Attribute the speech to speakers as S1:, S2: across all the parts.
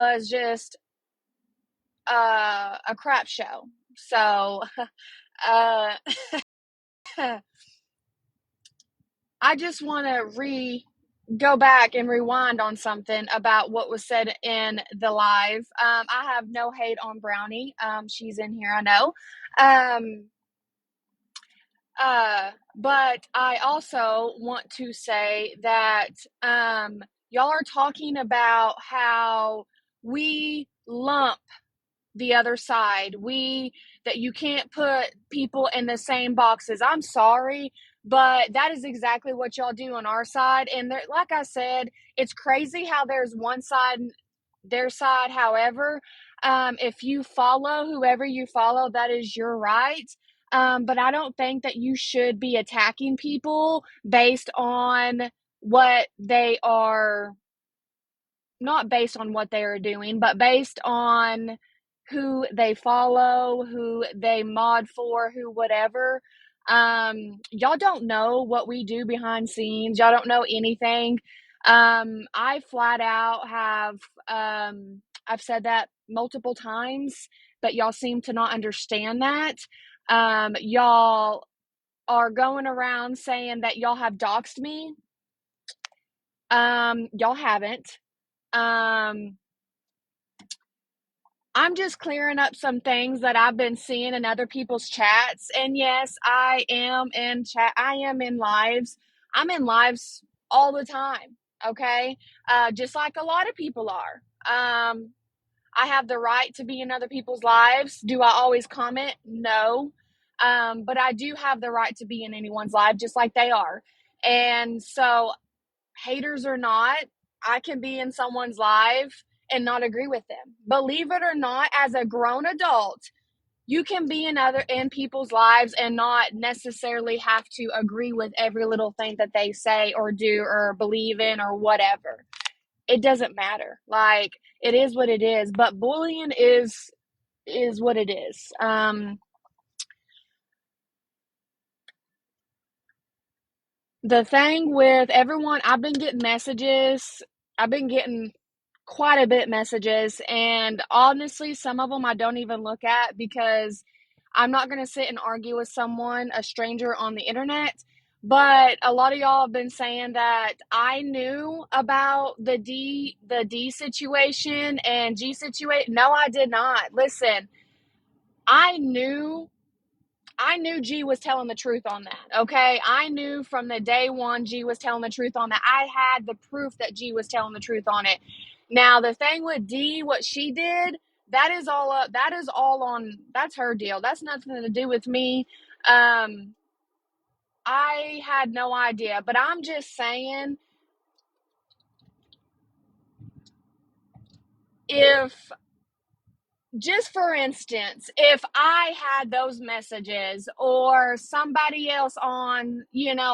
S1: was just a crap show. So, uh, I just want to go back and rewind on something about what was said in the live. I have no hate on Brownie. She's in here, I know. Um, but I also want to say that y'all are talking about how we lump the other side. That you can't put people in the same boxes. I'm sorry, but that is exactly what y'all do on our side. And there, like I said, it's crazy how there's one side, their side. However, if you follow whoever you follow, that is your right. But I don't think that you should be attacking people based on what they are, not based on what they are doing, but based on who they follow, who they mod for, who whatever. Y'all don't know what we do behind scenes. Y'all don't know anything. I flat out have I've said that multiple times, but y'all seem to not understand that. Y'all are going around saying that y'all have doxed me. Y'all haven't. Um, I'm just clearing up some things that I've been seeing in other people's chats. And yes, I am in chat. I am in lives. I'm in lives all the time. Okay. Just like a lot of people are. I have the right to be in other people's lives. Do I always comment? No. But I do have the right to be in anyone's life just like they are. And so, haters or not, I can be in someone's life and not agree with them. Believe it or not, as a grown adult, you can be in people's lives and not necessarily have to agree with every little thing that they say or do or believe in or whatever. It doesn't matter. Like, it is what it is. But bullying is what it is. The thing with everyone, I've been getting quite a bit messages, and honestly, some of them I don't even look at because I'm not going to sit and argue with someone, a stranger on the internet. But a lot of y'all have been saying that I knew about the D situation and G situation. No, I did not. Listen, I knew I knew G was telling the truth on that. Okay. I knew from the day one G was telling the truth on that. I had the proof that G was telling the truth on it. Now, the thing with D, what she did, that is all up. That is all on, that's her deal. That's nothing to do with me. Um, I had no idea, but I'm just saying, if just for instance, if I had those messages or somebody else on,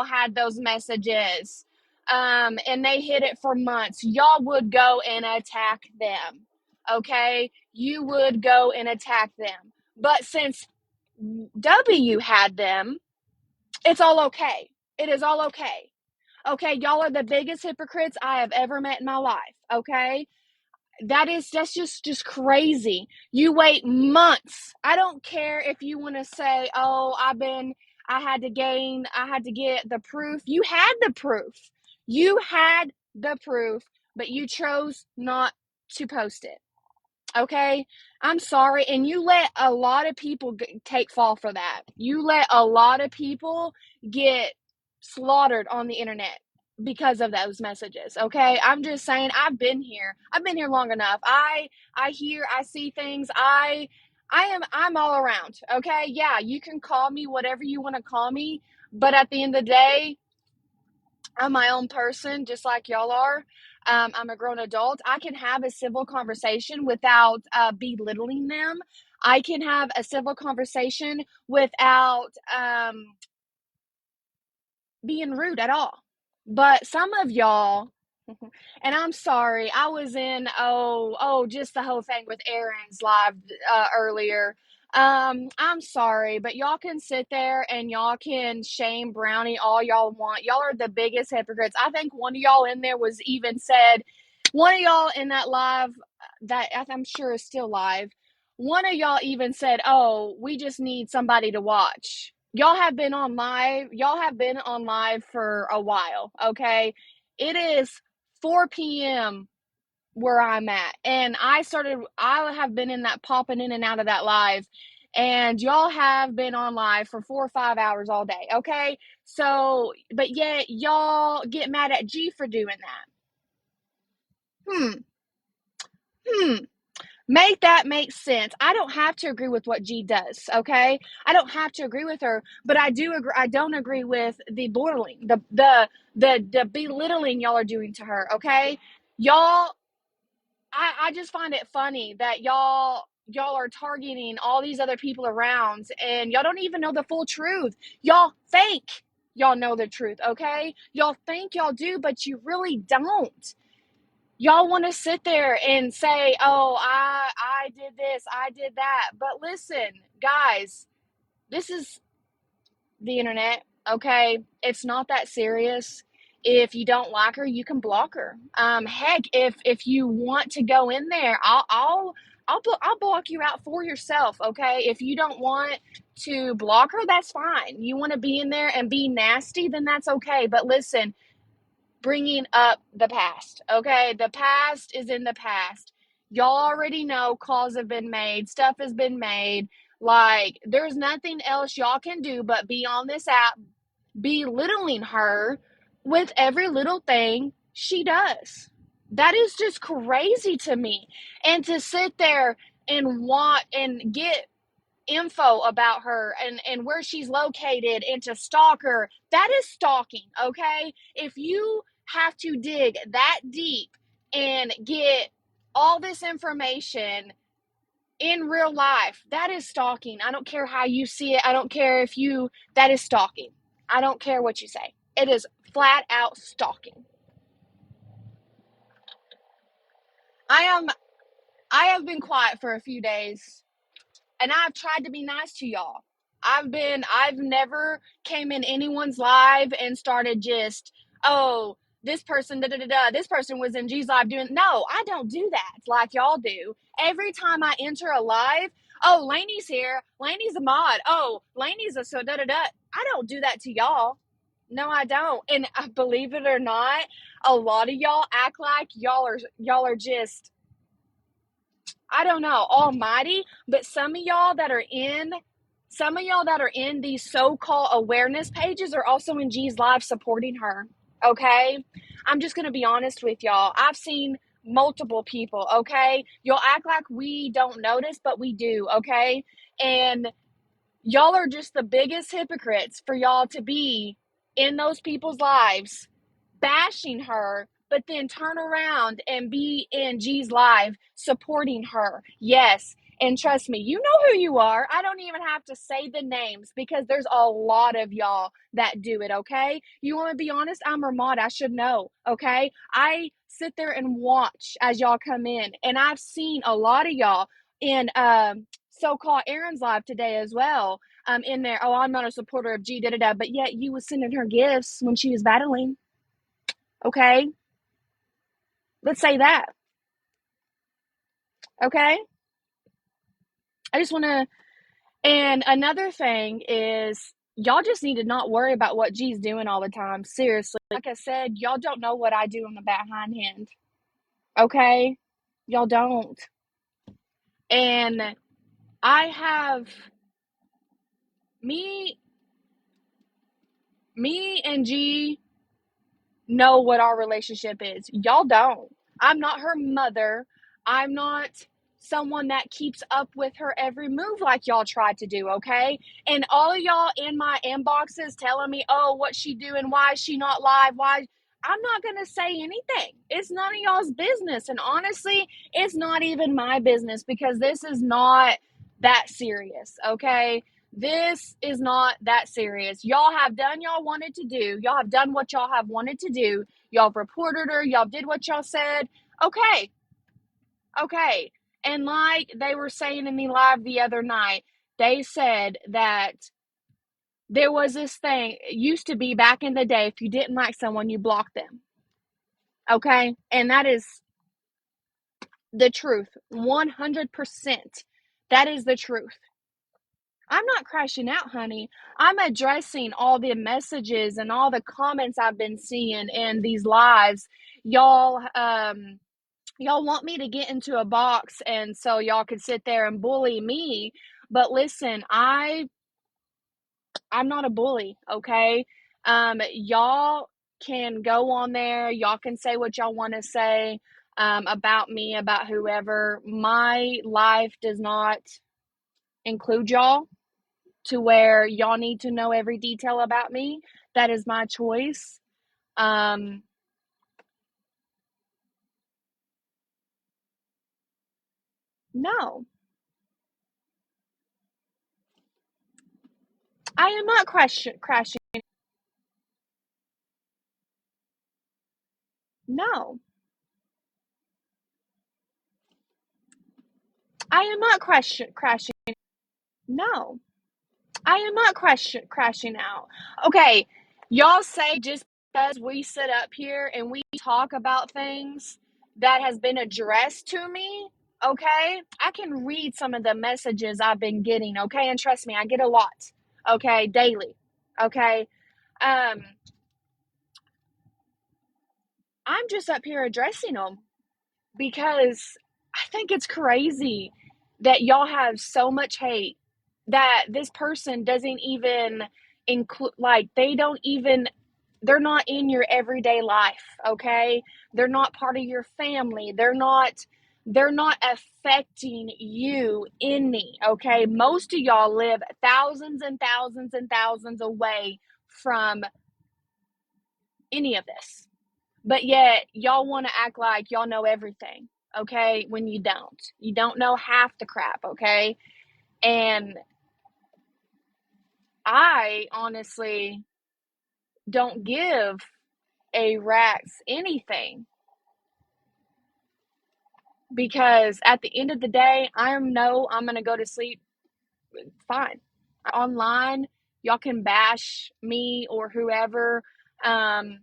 S1: had those messages, and they hid it for months, y'all would go and attack them. Okay. You would go and attack them. But since W had them, it's all okay. It is all okay. Okay. Y'all are the biggest hypocrites I have ever met in my life. Okay. That's just crazy. You wait months. I don't care if you want to say, oh, I had to get the proof. You had the proof. You had the proof, but you chose not to post it. Okay. I'm sorry. And you let a lot of people take fall for that. You let a lot of people get slaughtered on the internet because of those messages. Okay. I'm just saying, I've been here long enough. I see things. I'm all around. Okay. Yeah. You can call me whatever you want to call me. But at the end of the day, I'm my own person, just like y'all are. I'm a grown adult. I can have a civil conversation without belittling them. I can have a civil conversation without being rude at all. But some of y'all, and I'm sorry, I was in just the whole thing with Aaron's live earlier. I'm sorry, but y'all can sit there and y'all can shame Brownie all y'all want. Y'all are the biggest hypocrites. I think one of y'all in there was even said, one of y'all in that live that I'm sure is still live. One of y'all even said, "Oh, we just need somebody to watch." Y'all have been on live. Y'all have been on live for a while, okay? It is 4 p.m. where I'm at, and I have been in that, popping in and out of that live, and y'all have been on live for 4 or 5 hours all day, okay? So, but yet y'all get mad at G for doing that. Hmm. Hmm. Make that make sense. I don't have to agree with what G does, okay? I don't have to agree with her, but I do agree. I don't agree with the belittling, the belittling y'all are doing to her, okay? Y'all, I just find it funny that y'all are targeting all these other people around, and y'all don't even know the full truth. Y'all think y'all know the truth, okay? Y'all think y'all do, but you really don't. Y'all want to sit there and say, "Oh, I did this, I did that." But listen, guys, this is the internet, okay? It's not that serious. If you don't like her, you can block her. Heck, if you want to go in there, I'll block you out for yourself, okay? If you don't want to block her, that's fine. You want to be in there and be nasty, then that's okay. But listen, bringing up the past, okay? The past is in the past. Y'all already know calls have been made, stuff has been made. Like, there's nothing else y'all can do but be on this app belittling her with every little thing she does. That is just crazy to me. And to sit there and want and get info about her and where she's located and to stalk her, that is stalking, okay? If you have to dig that deep and get all this information in real life, that is stalking. I don't care how you see it. I don't care if you, that is stalking. I don't care what you say. It is flat out stalking. I am I have been quiet for a few days, and I've tried to be nice to y'all. I've never came in anyone's live and started just, "Oh, this person, da da da da, this person was in G's live doing," no, I don't do that like y'all do. Every time I enter a live, "Oh, Lani's here. Lani's a mod. Oh, Lani's a so da da da." I don't do that to y'all. No, I don't. And believe it or not, a lot of y'all act like y'all are just, I don't know, almighty, but some of y'all that are in these so-called awareness pages are also in G's live supporting her. Okay? I'm just gonna be honest with y'all. I've seen multiple people, okay? You'll act like we don't notice, but we do, okay? And y'all are just the biggest hypocrites for y'all to be in those people's lives bashing her, but then turn around and be in G's live supporting her. Yes. And trust me, you know who you are. I don't even have to say the names because there's a lot of y'all that do it, okay? You want to be honest? I'm Ramad. I should know, okay? I sit there and watch as y'all come in, and I've seen a lot of y'all in so-called Aaron's live today as well. In there, "Oh, I'm not a supporter of G, da da da," but yet you was sending her gifts when she was battling. Okay, let's say that. Okay, I just want to. And another thing is, y'all just need to not worry about what G's doing all the time. Seriously, like I said, y'all don't know what I do on the behindhand. Okay, y'all don't. And I have me, me and G know what our relationship is. Y'all don't. I'm not her mother. I'm not someone that keeps up with her every move like y'all tried to do, okay? And all of y'all in my inboxes telling me, "Oh, what's she doing? Why is she not live? Why?" I'm not going to say anything. It's none of y'all's business. And honestly, it's not even my business because this is not that serious, okay? This is not that serious. Y'all have done y'all wanted to do. Y'all have done what y'all have wanted to do. Y'all reported her. Y'all did what y'all said. Okay. Okay. And like they were saying in the live the other night, they said that there was this thing, it used to be back in the day, if you didn't like someone, you blocked them. Okay. And The truth. 100%. That is the truth. I'm not crashing out, honey. I'm addressing all the messages and all the comments I've been seeing in these lives. Y'all want me to get into a box and so y'all could sit there and bully me. But listen, I'm not a bully, okay? Y'all can go on there. Y'all can say what y'all want to say about me, about whoever. My life does not include y'all to where y'all need to know every detail about me. That is my choice. Um, no, I am not crashing. No, I am not crashing. No, I am not crashing out. Okay, y'all say just because we sit up here and we talk about things that has been addressed to me, okay? I can read some of the messages I've been getting, okay? And trust me, I get a lot, okay, daily, okay? Um, I'm just up here addressing them because I think it's crazy that y'all have so much hate that this person doesn't even include, like, they're not in your everyday life, okay? They're not part of your family. They're not affecting you any, okay? Most of y'all live thousands and thousands and thousands away from any of this. But yet, y'all want to act like y'all know everything, okay? When you don't. You don't know half the crap, okay? And I honestly don't give a rat's anything because at the end of the day, I'm going to go to sleep fine. Online, y'all can bash me or whoever. Um,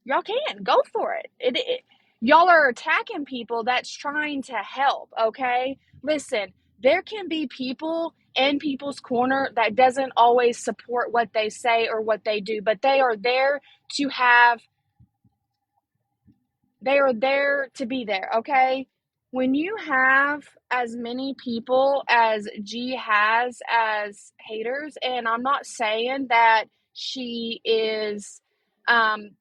S1: y'all can go for it. Y'all are attacking people that's trying to help, okay? Listen, there can be people in people's corner that doesn't always support what they say or what they do, but to have they are there to be there, okay? When you have as many people as G has as haters, and I'm not saying that she is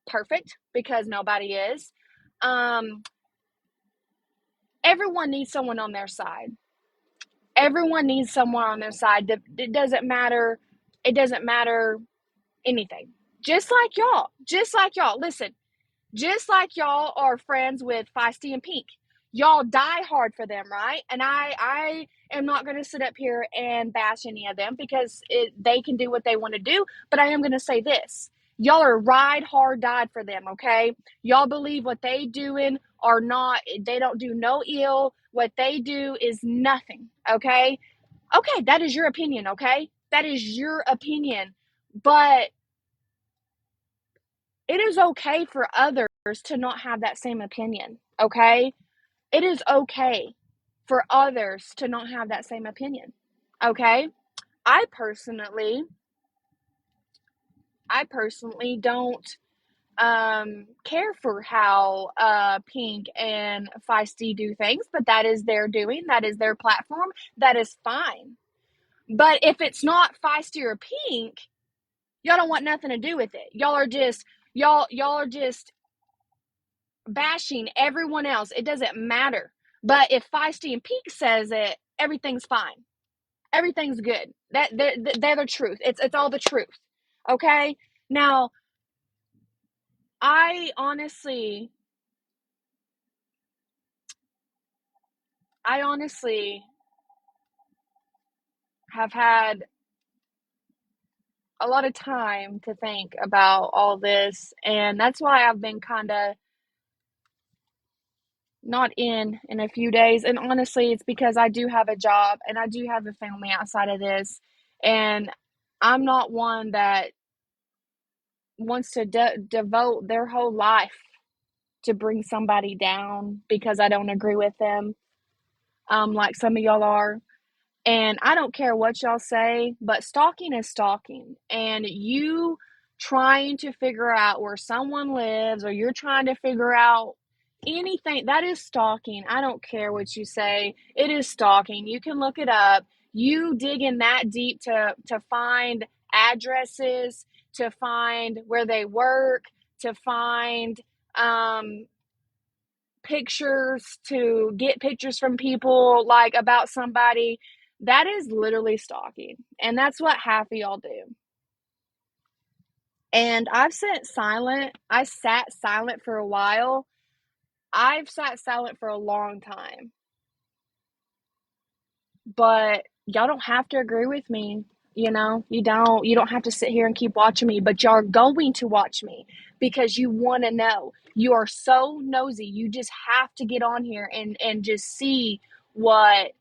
S1: perfect because nobody is. Um, Everyone needs someone on their side. Everyone needs someone on their side. It doesn't matter. It doesn't matter anything. Just like y'all. Just like y'all. Listen, just like y'all are friends with Feisty and Pink. Y'all die hard for them, right? And I am not going to sit up here and bash any of them because they can do what they want to do. But I am going to say this. Y'all are ride hard died for them, okay? Y'all believe what they doing are not, they don't do no ill. What they do is nothing, okay? Okay, that is your opinion, okay? That is your opinion. But it is okay for others to not have that same opinion, okay? It is okay for others to not have that same opinion, okay? I personally, I personally don't care for how Pink and Feisty do things, but that is their doing, that is their platform, that is fine. But if it's not Feisty or Pink, y'all don't want nothing to do with it. Y'all are just bashing everyone else. It doesn't matter. But if Feisty and Pink says it, everything's fine. Everything's good. They're the truth. It's all the truth. Okay? Now, I honestly I honestly have had a lot of time to think about all this, and that's why I've been kind of not in a few days. And honestly, it's because I do have a job and I do have a family outside of this, and I'm not one that wants to devote their whole life to bring somebody down because I don't agree with them, like some of y'all are. And I don't care what y'all say, but stalking is stalking. And you trying to figure out where someone lives, or you're trying to figure out anything, that is stalking. I don't care what you say. It is stalking. You can look it up. You digging that deep to find addresses, to find where they work, to find um pictures, to get pictures from people like about somebody, that is literally stalking. And that's what half of y'all do. And I sat silent for a while. I've sat silent for a long time. But y'all don't have to agree with me. You don't have to sit here and keep watching me, but y'all are going to watch me because you want to know. You are so nosy. You just have to get on here and just see what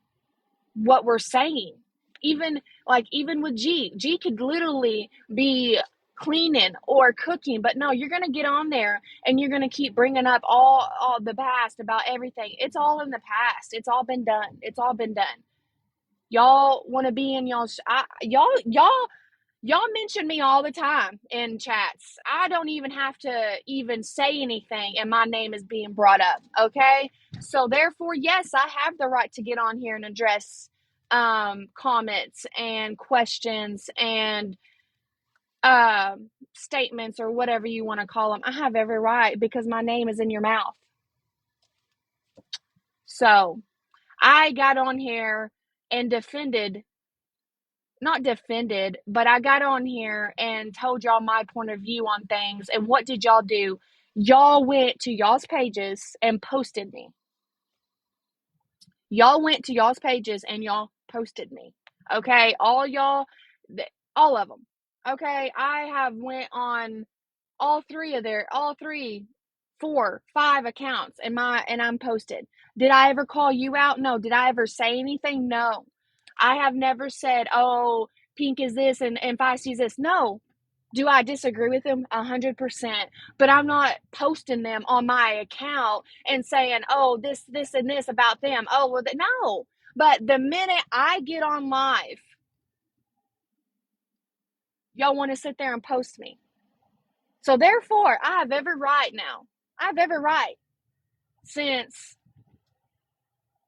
S1: we're saying. Even with G could literally be cleaning or cooking, but no, you're gonna get on there and you're gonna keep bringing up all the past about everything. It's all in the past. It's all been done. It's all been done. Y'all want to be in y'all mention me all the time in chats. I don't even have to even say anything and my name is being brought up. Okay, so therefore, yes, I have the right to get on here and address comments and questions and statements, or whatever you want to call them. I have every right because my name is in your mouth. So I got on here and not defended, but I got on here and told y'all my point of view on things. And what did y'all do? Y'all went to y'all's pages and posted me. Y'all went to y'all's pages and y'all posted me. Okay, all y'all, all of them. Okay, I have went on all three, 4, 5 accounts, and I'm posted. Did I ever call you out? No. Did I ever say anything? No. I have never said, oh, Pink is this and Feisty is this. No. Do I disagree with them? 100%. But I'm not posting them on my account and saying, oh, this, and this about them. Oh, well, no. But the minute I get on live, y'all want to sit there and post me. So therefore, I have every right now. I have every right, since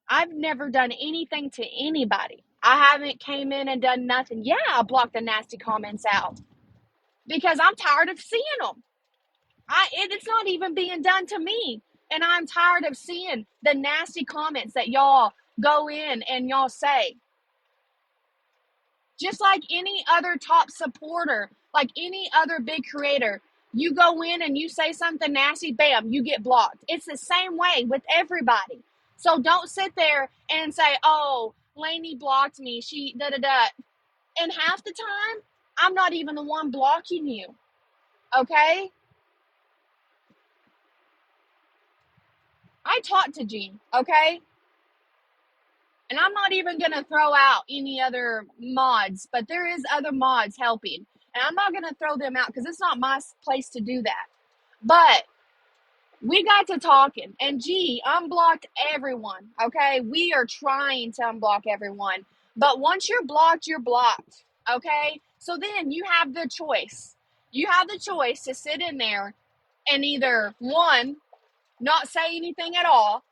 S1: I've never done anything to anybody. I haven't came in and done nothing. Yeah, I blocked the nasty comments out because I'm tired of seeing them. It's not even being done to me. And I'm tired of seeing the nasty comments that y'all go in and y'all say. Just like any other top supporter, like any other big creator, you go in and you say something nasty, bam, you get blocked. It's the same way with everybody. So don't sit there and say, oh, Lani blocked me. She da da da. And half the time, I'm not even the one blocking you. Okay? I talked to Gene, okay? And I'm not even going to throw out any other mods, but there is other mods helping. And I'm not going to throw them out because it's not my place to do that. But we got to talking, and G unblocked everyone, okay? We are trying to unblock everyone. But once you're blocked, okay? So then you have the choice. You have the choice to sit in there and either, one, not say anything at all,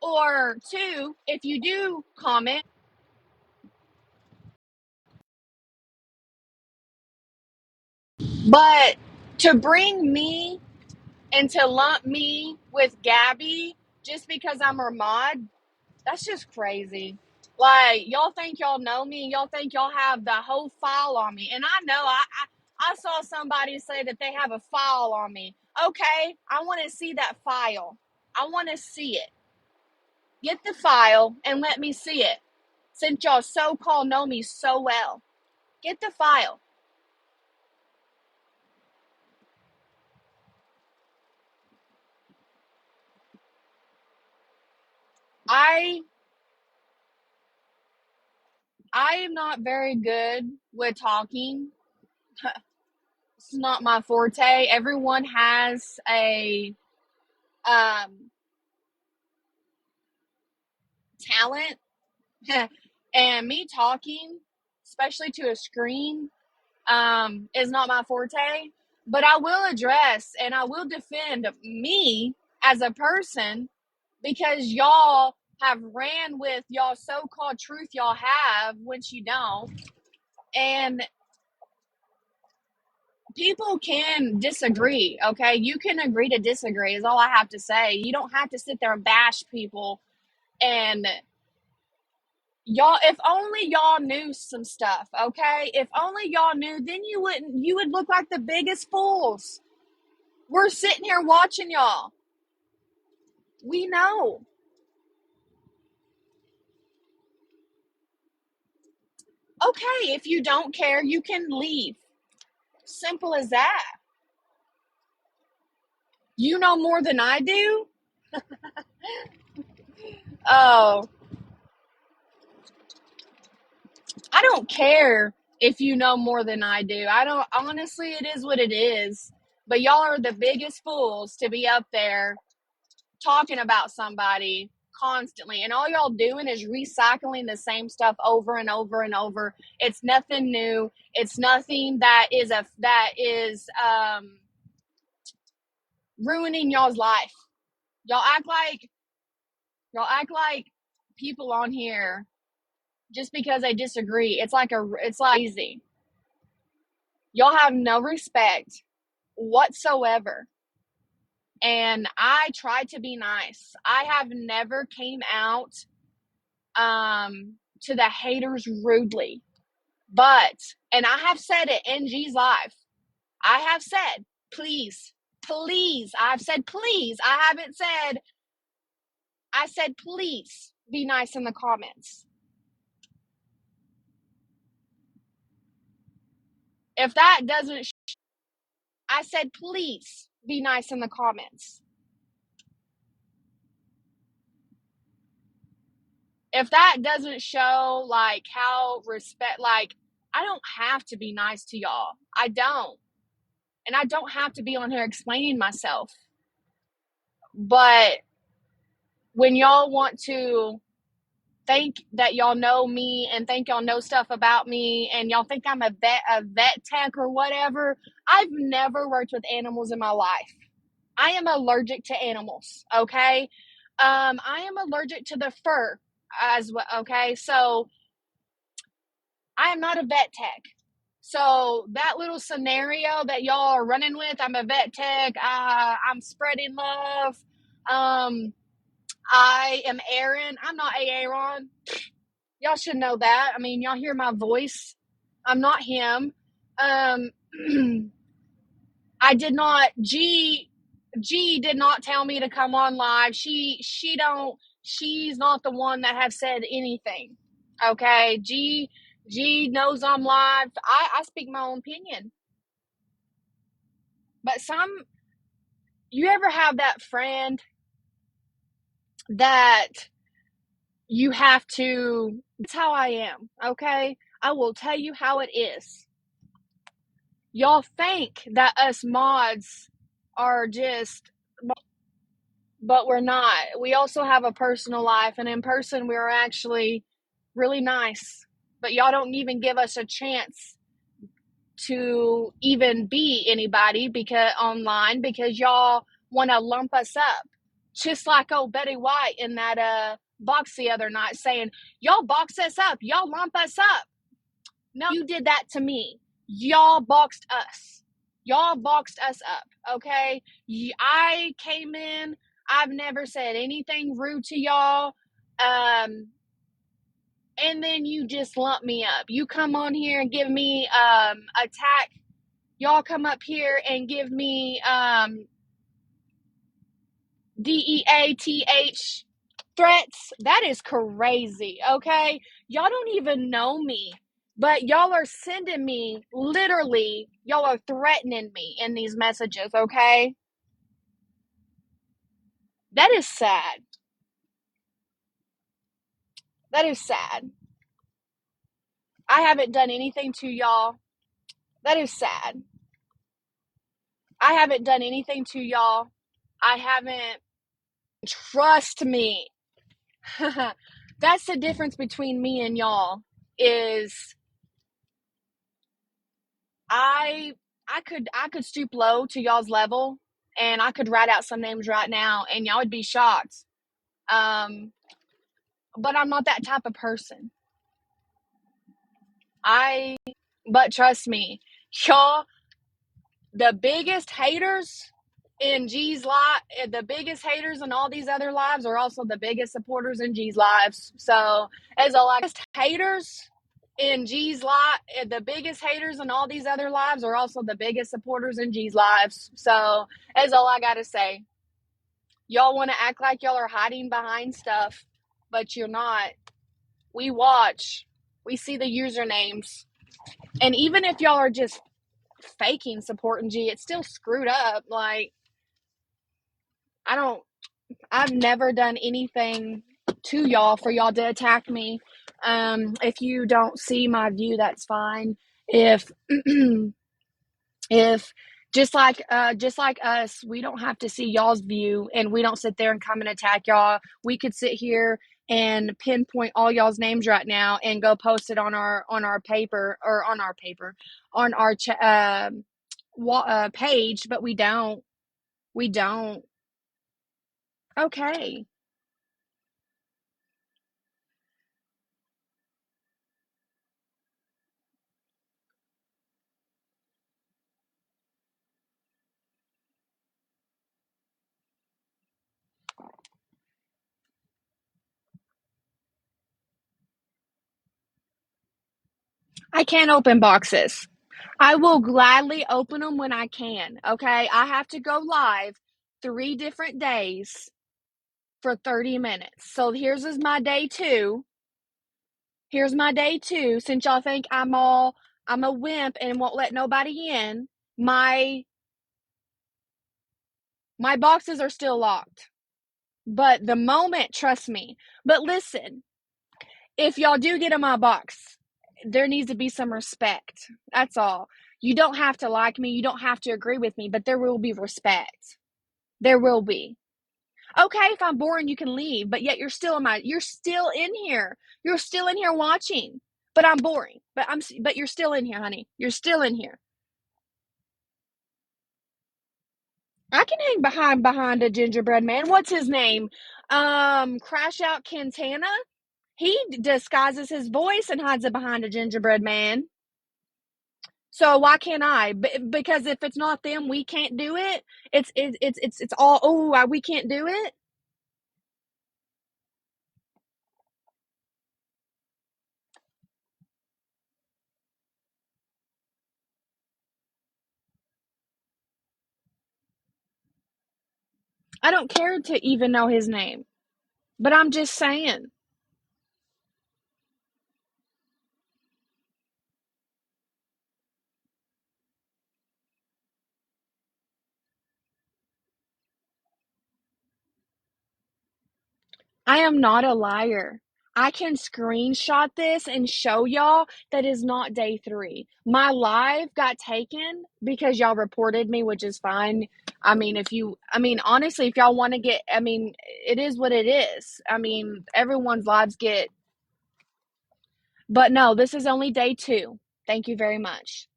S1: or two, if you do comment, but to bring me and to lump me with Gabby just because I'm her mod, that's just crazy. Like, y'all think y'all know me, y'all think y'all have the whole file on me. And I know I saw somebody say that they have a file on me. Okay, I want to see that file. I want to see it. Get the file and let me see it. Since y'all so-called know me so well. Get the file. I I am not very good with talking. It's not my forte. Everyone has a um, talent and me talking, especially to a screen, is not my forte. But I will address and I will defend me as a person because y'all have ran with y'all so-called truth y'all have, which you don't. And people can disagree, okay? You can agree to disagree is all I have to say. You don't have to sit there and bash people. And y'all, if only y'all knew some stuff, okay? If only y'all knew, then you would look like the biggest fools. We're sitting here watching y'all. We know. Okay, if you don't care, you can leave. Simple as that. You know more than I do? Oh, I don't care if you know more than I do. I don't, honestly, it is what it is. But y'all are the biggest fools to be up there talking about somebody constantly. And all y'all doing is recycling the same stuff over and over and over. It's nothing new. It's nothing that is ruining y'all's life. Y'all act like y'all act like people on here just because they disagree. It's like easy. Y'all have no respect whatsoever. And I try to be nice. I have never came out to the haters rudely. But and I have said it in G's life. I have said, please, please. I've said please. I said please be nice in the comments. If that doesn't I said please be nice in the comments. If that doesn't show like how respect, like I don't have to be nice to y'all. I don't. And I don't have to be on here explaining myself. But when y'all want to think that y'all know me and think y'all know stuff about me and y'all think I'm a vet tech or whatever, I've never worked with animals in my life. I am allergic to animals, okay? I am allergic to the fur as well, okay? So I am not a vet tech. So that little scenario that y'all are running with, I'm a vet tech, I'm spreading love, I am Aaron. I'm not Aaron. Y'all should know that. I mean, y'all hear my voice. I'm not him. Um, I did not. G did not tell me to come on live. She don't. She's not the one that have said anything. Okay, G knows I'm live. I speak my own opinion. But you ever have that friend that you have to, that's how I am, okay? I will tell you how it is. Y'all think that us mods are just, but we're not. We also have a personal life, and in person, we're actually really nice. But y'all don't even give us a chance to even be anybody because online because y'all want to lump us up. Just like old Betty White in that box the other night saying, y'all box us up, y'all lump us up. No, you did that to me. Y'all boxed us. Y'all boxed us up, okay? I came in, I've never said anything rude to y'all. And then you just lump me up. You come on here and give me attack. Y'all come up here and give me DEATH threats. That is crazy, okay? Y'all don't even know me, but y'all are sending me, literally, y'all are threatening me in these messages, okay? That is sad. That is sad. I haven't done anything to y'all. That is sad. I haven't done anything to y'all. I haven't Trust me. That's the difference between me and y'all is I I could stoop low to y'all's level and I could write out some names right now and y'all would be shocked. Um, but I'm not that type of person. I but trust me, y'all, the biggest haters in G's life, the biggest haters in all these other lives are also the biggest supporters in G's lives. So, as a like haters in G's life, the biggest haters in all these other lives are also the biggest supporters in G's lives. So, as all I gotta say, y'all want to act like y'all are hiding behind stuff, but you're not. We watch, we see the usernames, and even if y'all are just faking supporting G, it's still screwed up. Like, I don't, I've never done anything to y'all for y'all to attack me. If you don't see my view, that's fine. If, if, just like us, we don't have to see y'all's view and we don't sit there and come and attack y'all. We could sit here and pinpoint all y'all's names right now and go post it on our paper or on our paper on our page, but we don't. Okay. I can't open boxes. I will gladly open them when I can. Okay. I have to go live 3 different days for 30 minutes. So here's my day two. Here's my day two. Since y'all think I'm a wimp and won't let nobody in, my my boxes are still locked. But the moment, trust me. But listen, if y'all do get in my box, there needs to be some respect. That's all. You don't have to like me, you don't have to agree with me, but there will be respect. There will be. Okay, if I'm boring, you can leave, but yet you're still in here. You're still in here watching. But I'm boring. But you're still in here, honey. You're still in here. I can hang behind a gingerbread man. What's his name? Crash Out Quintana. He disguises his voice and hides it behind a gingerbread man. So why can't I? Because if it's not them, we can't do it. It's all we can't do it. I don't care to even know his name, but I'm just saying. I am not a liar. I can screenshot this and show y'all that is not day three. My live got taken because y'all reported me, which is fine. I mean, honestly, if y'all want to get, I mean, it is what it is. I mean, everyone's lives get, but no, this is only day two. Thank you very much.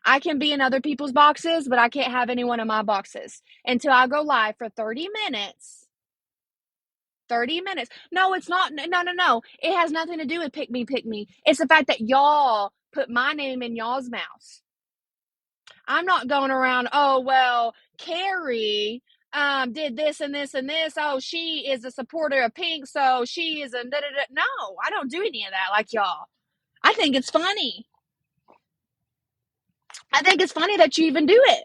S1: I can be in other people's boxes, but I can't have anyone in my boxes until I go live for 30 minutes. 30 minutes. No, it's not. No, no, no. It has nothing to do with pick me, pick me. It's the fact that y'all put my name in y'all's mouth. I'm not going around, oh, well, Carrie did this and this and this. Oh, she is a supporter of Pink, so she is a da, da, da. No, I don't do any of that like y'all. I think it's funny. I think it's funny that you even do it.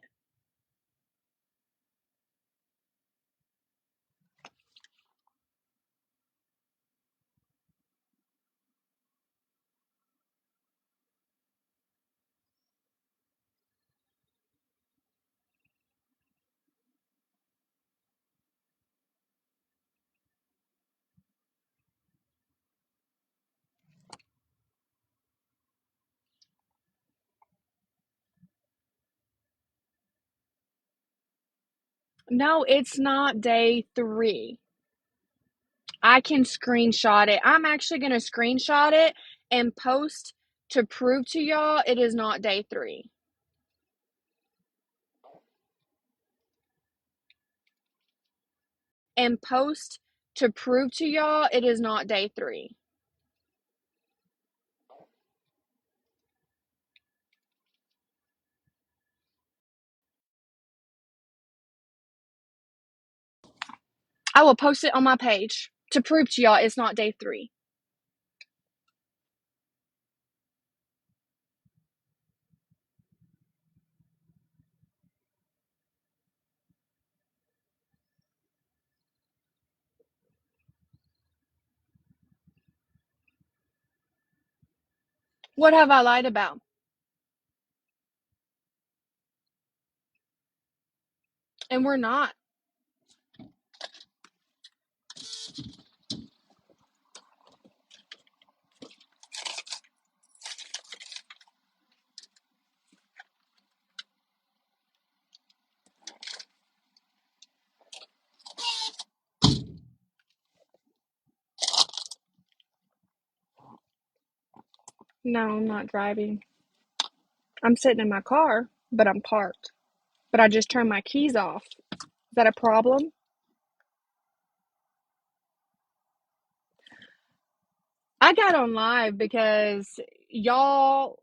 S1: No, it's not day 3. I can screenshot it. I'm actually gonna screenshot it and post to prove to y'all it is not day 3. And post to prove to y'all it is not day 3. I will post it on my page to prove to y'all it's not day 3. What have I lied about? And we're not. No, I'm not driving. I'm sitting in my car, but I'm parked. But I just turned my keys off. Is that a problem? I got on live because y'all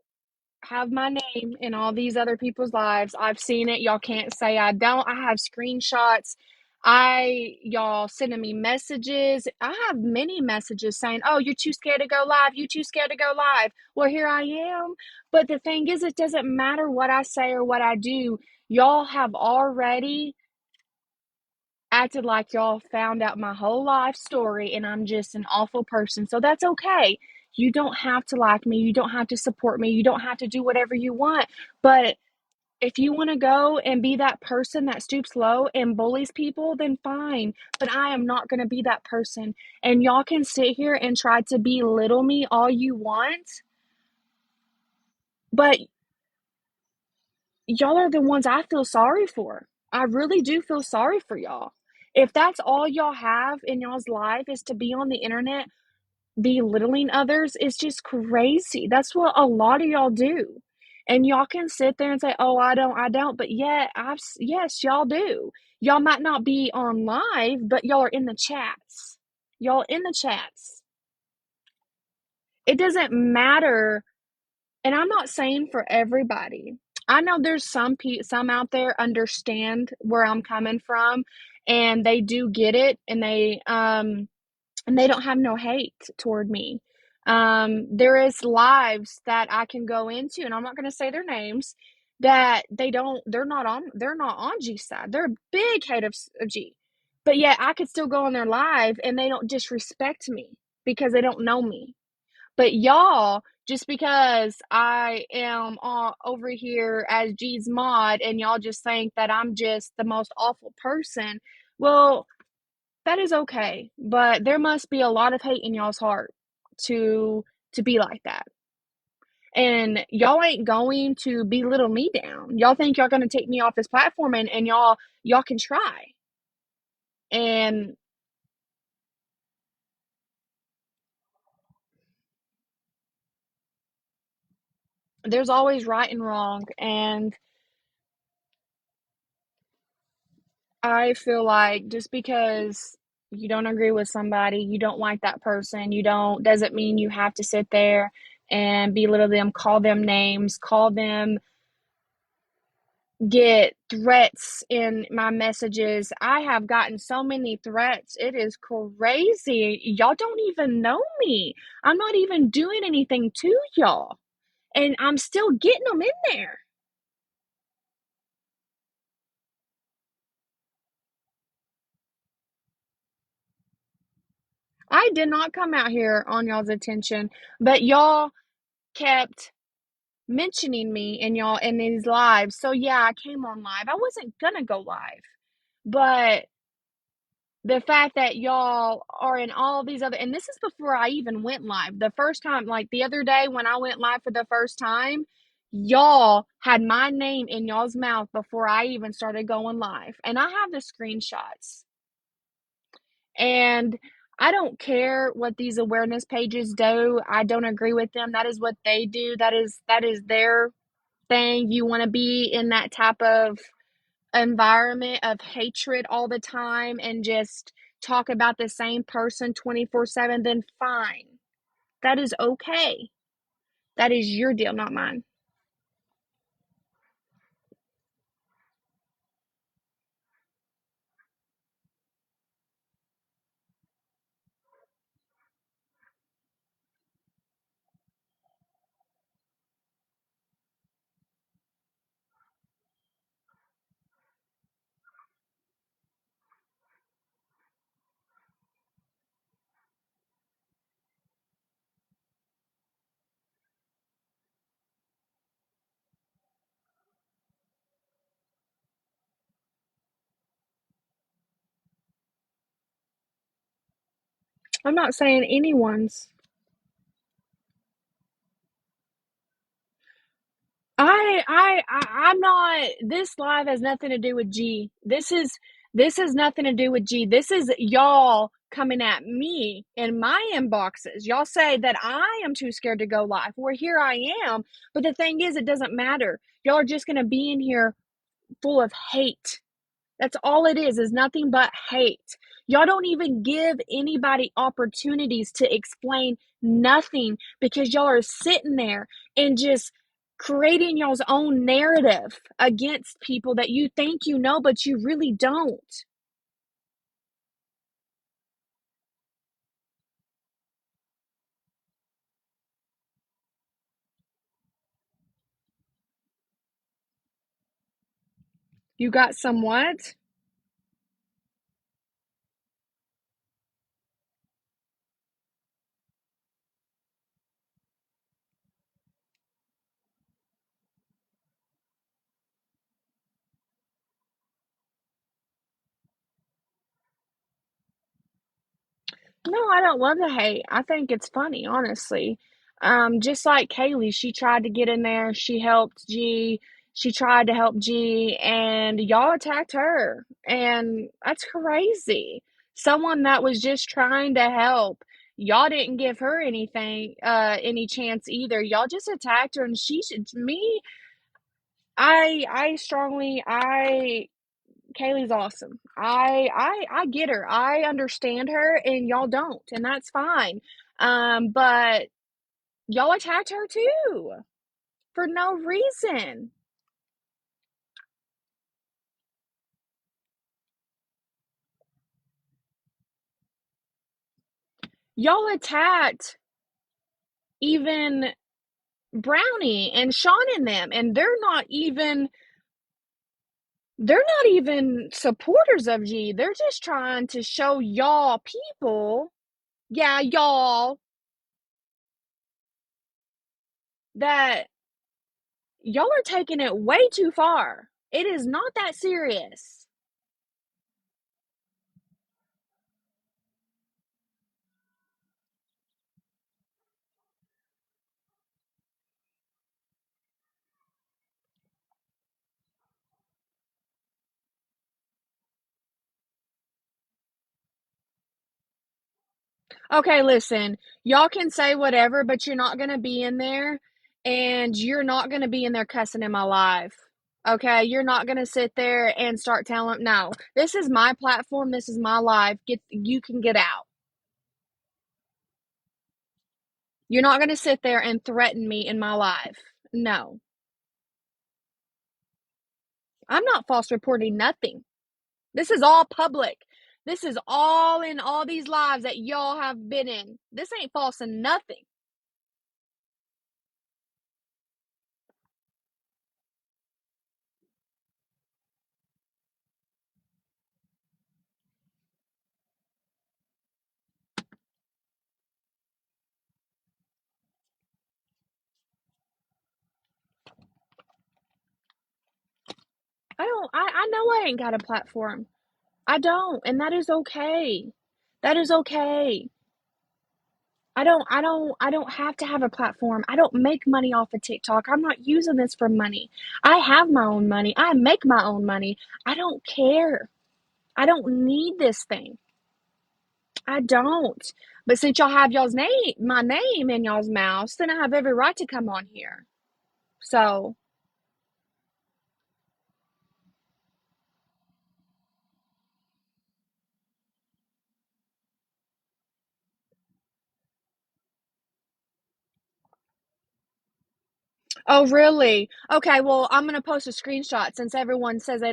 S1: have my name in all these other people's lives. I've seen it. Y'all can't say I don't. I have screenshots. Y'all sending me messages. I have many messages saying, "Oh, you're too scared to go live. You too scared to go live." Well, here I am. But the thing is, it doesn't matter what I say or what I do. Y'all have already acted like y'all found out my whole life story and I'm just an awful person. So that's okay. You don't have to like me. You don't have to support me. You don't have to do whatever you want. But if you want to go and be that person that stoops low and bullies people, then fine. But I am not going to be that person. And y'all can sit here and try to belittle me all you want. But y'all are the ones I feel sorry for. I really do feel sorry for y'all. If that's all y'all have in y'all's life is to be on the internet belittling others, it's just crazy. That's what a lot of y'all do. And y'all can sit there and say, "Oh, I don't." But yeah, yes, y'all do. Y'all might not be on live, but y'all are in the chats. Y'all in the chats. It doesn't matter. And I'm not saying for everybody. I know there's some out there understand where I'm coming from and they do get it and they don't have no hate toward me. There is lives that I can go into and I'm not going to say their names that they're not on G side. They're a big hate of G. But yet I could still go on their live and they don't disrespect me because they don't know me. But y'all, just because I am over here as G's mod and y'all just think that I'm just the most awful person, well, that is okay. But there must be a lot of hate in y'all's heart to be like that. And y'all ain't going to belittle me down. Y'all think y'all gonna take me off this platform and y'all can try. And there's always right and wrong. And I feel like just because you don't agree with somebody, you don't like that person, you don't doesn't mean you have to sit there and belittle them, call them names, call them, get threats in my messages. I have gotten so many threats. It is crazy. Y'all don't even know me. I'm not even doing anything to y'all. And I'm still getting them in there. I did not come out here on y'all's attention, but y'all kept mentioning me in y'all in these lives. So yeah, I came on live. I wasn't gonna go live. But the fact that y'all are in all these other and this is before I even went live. The first time, like the other day when I went live for the first time, Y'all had my name in y'all's mouth before I even started going live. And I have the screenshots. And I don't care what these awareness pages do. I don't agree with them. That is what they do. That is their thing. You want to be in that type of environment of hatred all the time and just talk about the same person 24/7, then fine. That is okay. That is your deal, not mine. I'm not saying anyone's. I'm not. This live has nothing to do with G. This has nothing to do with G. This is y'all coming at me in my inboxes. Y'all say that I am too scared to go live. Well, here I am. But the thing is, it doesn't matter. Y'all are just gonna be in here full of hate. That's all it is nothing but hate. Y'all don't even give anybody opportunities to explain nothing because y'all are sitting there and just creating y'all's own narrative against people that you think you know, but you really don't. You got some what? No, I don't love the hate. I think it's funny, honestly. Just like Kaylee, she tried to get in there. She helped G. She tried to help G, and y'all attacked her. And that's crazy. Someone that was just trying to help. Y'all didn't give her anything, any chance either. Y'all just attacked her, and she should, me, I strongly, Kaylee's awesome. I get her. I understand her and y'all don't, and that's fine. But y'all attacked her too for no reason. Y'all attacked even Brownie and Sean and them, and they're not even supporters of G. They're just trying to show y'all people, yeah, y'all, that y'all are taking it way too far. It is not that serious. Okay, listen, y'all can say whatever, but you're not gonna be in there, and you're not gonna be in there cussing in my live. Okay, you're not gonna sit there and start telling, no, this is my platform, this is my live. You can get out. You're not gonna sit there and threaten me in my live. No, I'm not false reporting nothing. This is all public. This is all in all these lives that y'all have been in. This ain't false and nothing. I know I ain't got a platform. I don't, and that is okay. That is okay. I don't have to have a platform. I don't make money off of TikTok. I'm not using this for money. I have my own money. I make my own money. I don't care. I don't need this thing. I don't. But since y'all have my name in y'all's mouths, then I have every right to come on here. So, oh really? Okay, well, I'm gonna post a screenshot since everyone says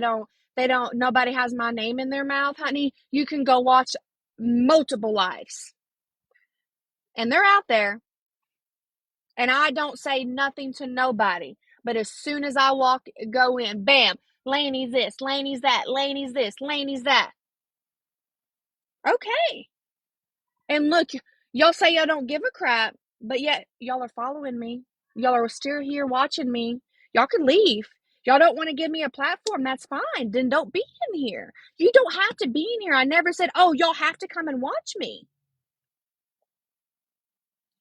S1: nobody has my name in their mouth, honey. You can go watch multiple lives, and they're out there. And I don't say nothing to nobody. But as soon as I go in, bam, Lani's this, Lani's that, Lani's this, Lani's that. Okay. And look, y'all say y'all don't give a crap, but yet y'all are following me. Y'all are still here watching me. Y'all can leave. Y'all don't want to give me a platform, that's fine. Then don't be in here. You don't have to be in here. I never said, oh, y'all have to come and watch me.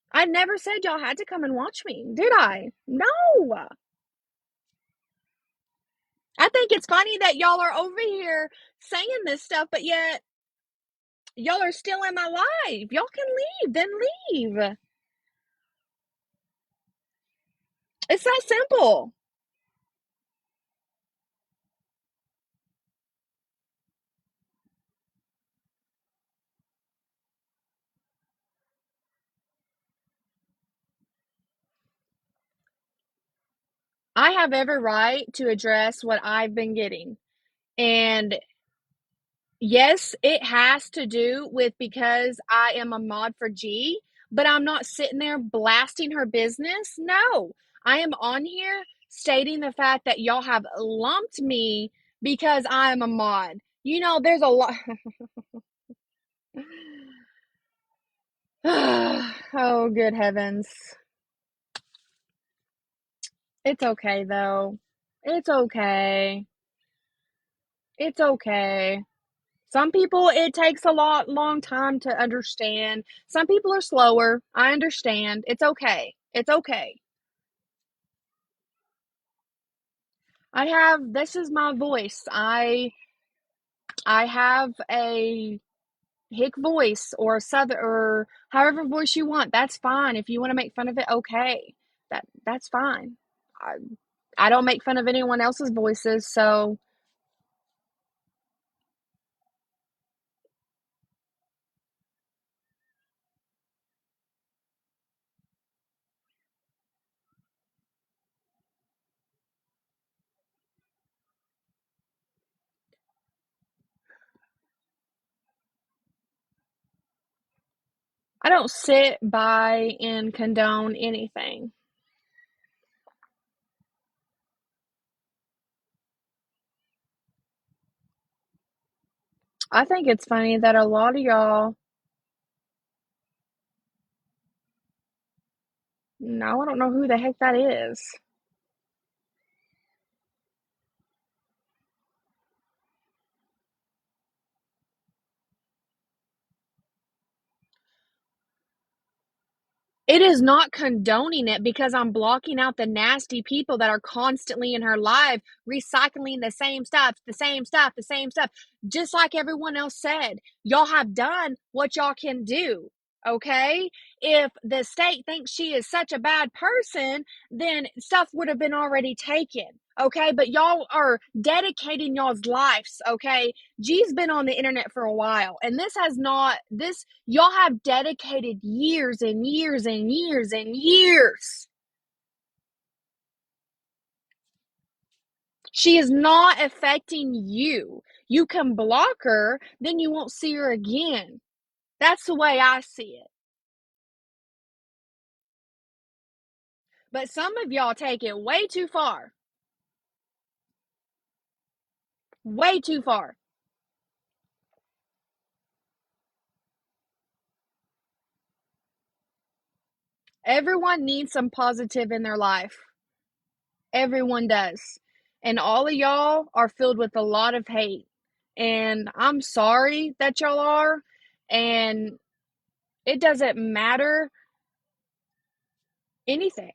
S1: I never said y'all had to come and watch me, did I? No. I think it's funny that y'all are over here saying this stuff, but yet y'all are still in my life. Y'all can leave, then leave. It's that simple. I have every right to address what I've been getting. And yes, it has to do with because I am a mod for G, but I'm not sitting there blasting her business. No, I am on here stating the fact that y'all have lumped me because I am a mod. There's a lot. Oh, good heavens. It's okay, though. It's okay. It's okay. Some people, it takes a long time to understand. Some people are slower. I understand. It's okay. It's okay. This is my voice. I have a hick voice or a southern or however voice you want. That's fine. If you want to make fun of it, okay. That's fine. I, I don't make fun of anyone else's voices, so I don't sit by and condone anything. I think it's funny that a lot of y'all, no, I don't know who the heck that is. It is not condoning it because I'm blocking out the nasty people that are constantly in her life, recycling the same stuff, the same stuff, the same stuff. Just like everyone else said, y'all have done what y'all can do. Okay. If the state thinks she is such a bad person, then stuff would have been already taken. Okay. But y'all are dedicating y'all's lives. Okay. G's been on the internet for a while, and this has not, this, y'all have dedicated years and years and years and years. She is not affecting you. You can block her, then you won't see her again. That's the way I see it. But some of y'all take it way too far. Way too far. Everyone needs some positive in their life. Everyone does. And all of y'all are filled with a lot of hate. And I'm sorry that y'all are. And It doesn't matter anything.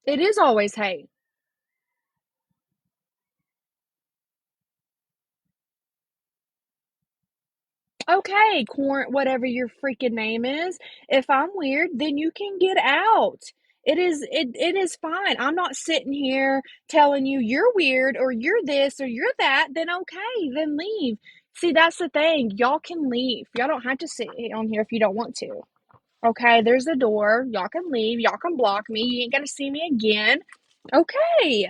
S1: It is always hate. Okay, corn, whatever your freaking name is. If I'm weird, then you can get out. It is fine. I'm not sitting here telling you you're weird or you're this or you're that. Then okay, then leave. See, that's the thing. Y'all can leave. Y'all don't have to sit on here if you don't want to. Okay, there's the door. Y'all can leave. Y'all can block me. You ain't gonna see me again. Okay.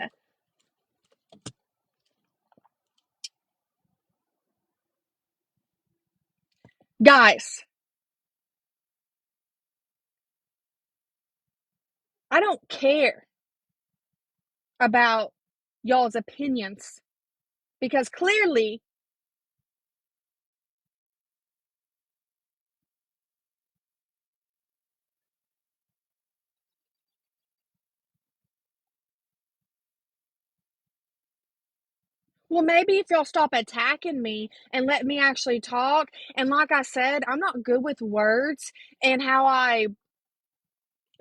S1: Guys, I don't care about y'all's opinions because clearly, well, maybe if y'all stop attacking me and let me actually talk, and like I said, I'm not good with words and how I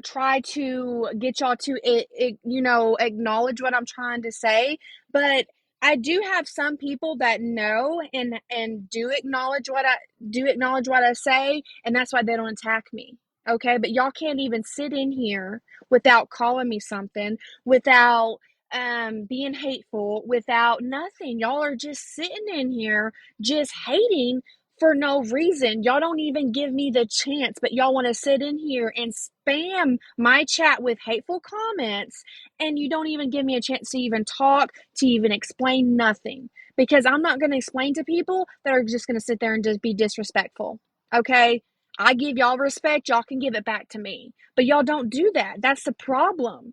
S1: try to get y'all to acknowledge what I'm trying to say, but I do have some people that know and do acknowledge what I say, and that's why they don't attack me. Okay, but y'all can't even sit in here without calling me something, without being hateful, without nothing. Y'all are just sitting in here just hating for no reason. Y'all don't even give me the chance, but y'all want to sit in here and spam my chat with hateful comments, and you don't even give me a chance to even talk, to even explain nothing. Because I'm not going to explain to people that are just going to sit there and just be disrespectful. Okay? I give y'all respect, y'all can give it back to me. But y'all don't do that. That's the problem.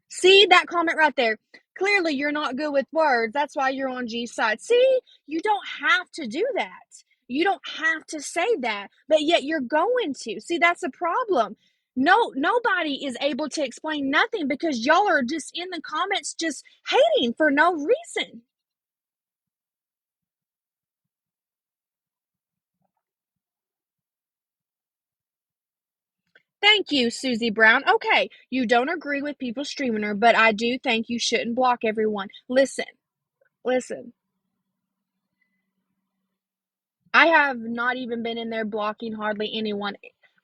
S1: See that comment right there? Clearly, you're not good with words. That's why you're on G's side. See, you don't have to do that. You don't have to say that, but yet you're going to. See, that's a problem. No, nobody is able to explain nothing because y'all are just in the comments just hating for no reason. Thank you, Susie Brown. Okay, you don't agree with people streaming her, but I do think you shouldn't block everyone. Listen. I have not even been in there blocking hardly anyone.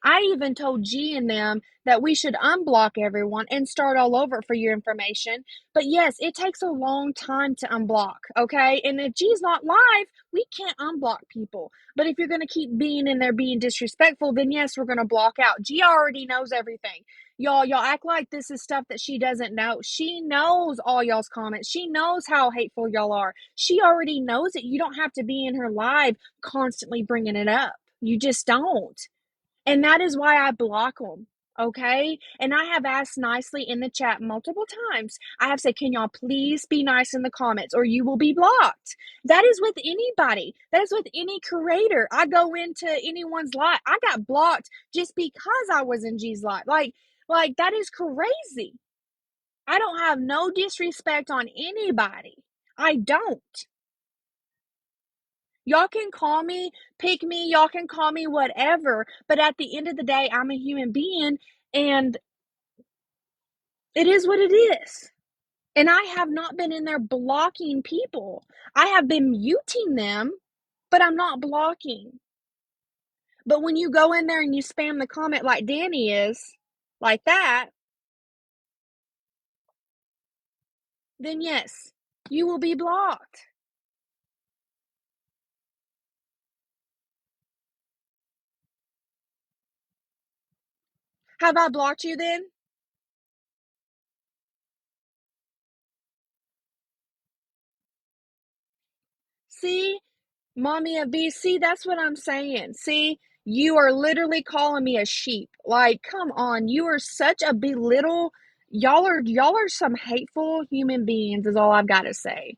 S1: I even told G and them that we should unblock everyone and start all over for your information. But yes, it takes a long time to unblock, okay? And if G's not live, we can't unblock people. But if you're going to keep being in there being disrespectful, then yes, we're going to block out. G already knows everything. Y'all act like this is stuff that she doesn't know. She knows all y'all's comments. She knows how hateful y'all are. She already knows it. You don't have to be in her live constantly bringing it up. You just don't. And that is why I block them. Okay. And I have asked nicely in the chat multiple times. I have said, can y'all please be nice in the comments or you will be blocked? That is with anybody. That is with any creator. I go into anyone's live. I got blocked just because I was in G's live. Like that is crazy. I don't have no disrespect on anybody. I don't. Y'all can call me, pick me, y'all can call me whatever, but at the end of the day, I'm a human being and it is what it is. And I have not been in there blocking people. I have been muting them, but I'm not blocking. But when you go in there and you spam the comment like Danny is, like that, then yes, you will be blocked. Have I blocked you then? See? Mommy of B, see, that's what I'm saying. See, you are literally calling me a sheep. Like, come on, you are such a belittle. Y'all are some hateful human beings, is all I've got to say.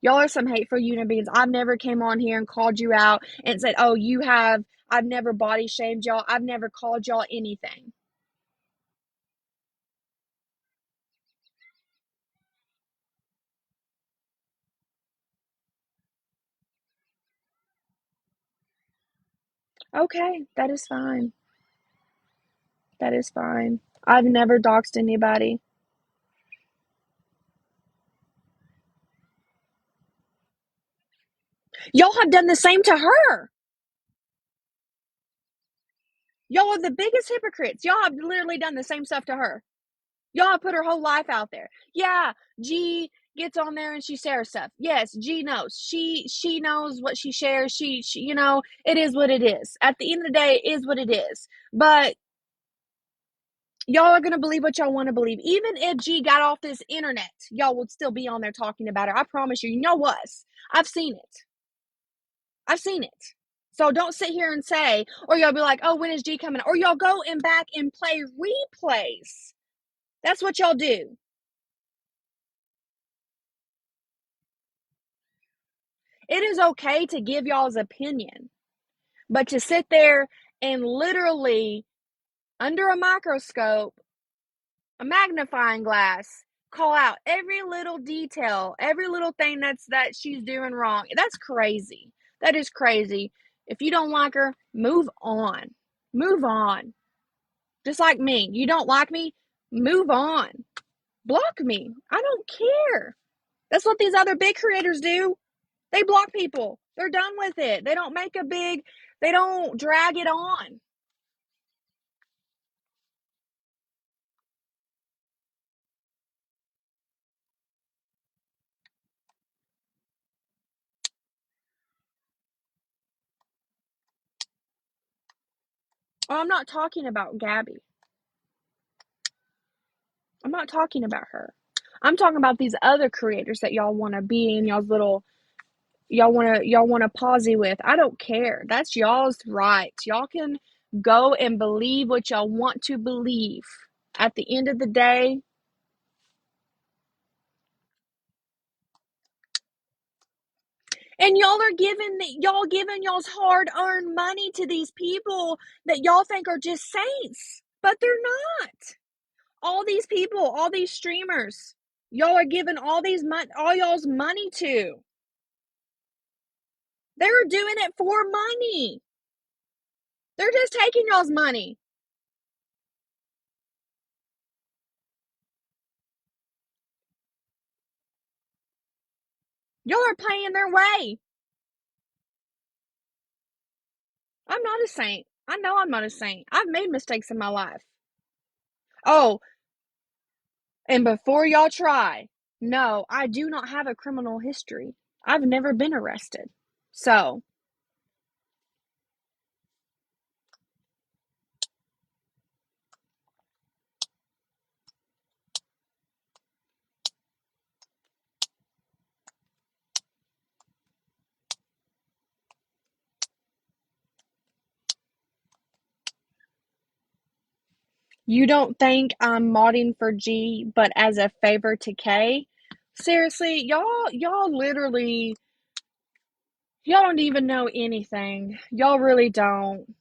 S1: Y'all are some hateful human beings. I've never came on here and called you out and said, oh, you have. I've never body shamed y'all. I've never called y'all anything. Okay, that is fine. That is fine. I've never doxed anybody. Y'all have done the same to her. Y'all are the biggest hypocrites. Y'all have literally done the same stuff to her. Y'all have put her whole life out there. Yeah, G gets on there and she shares stuff. Yes, G knows. She knows what she shares. She it is what it is. At the end of the day, it is what it is. But y'all are gonna believe what y'all want to believe. Even if G got off this internet, y'all would still be on there talking about her. I promise you. You know what? I've seen it. I've seen it. So don't sit here and say, or y'all be like, oh, when is G coming? Or y'all go and back and play replays. That's what y'all do. It is okay to give y'all's opinion, but to sit there and literally, under a microscope, a magnifying glass, call out every little detail, every little thing that she's doing wrong. That's crazy. That is crazy. If you don't like her, move on. Move on. Just like me. You don't like me? Move on. Block me. I don't care. That's what these other big creators do. They block people. They're done with it. They don't drag it on. Oh, I'm not talking about Gabby. I'm not talking about her. I'm talking about these other creators that y'all want to be in y'all's little y'all want to posy with. I don't care. That's y'all's right. Y'all can go and believe what y'all want to believe. At the end of the day, and y'all giving y'all's hard-earned money to these people that y'all think are just saints, but they're not. All these people, all these streamers, y'all are giving all y'all's money to. They're doing it for money. They're just taking y'all's money. Y'all are paying their way. I'm not a saint. I know I'm not a saint. I've made mistakes in my life. Oh, and before y'all try, no, I do not have a criminal history. I've never been arrested. So, you don't think I'm modding for G, but as a favor to K? Seriously, y'all literally, y'all don't even know anything. Y'all really don't.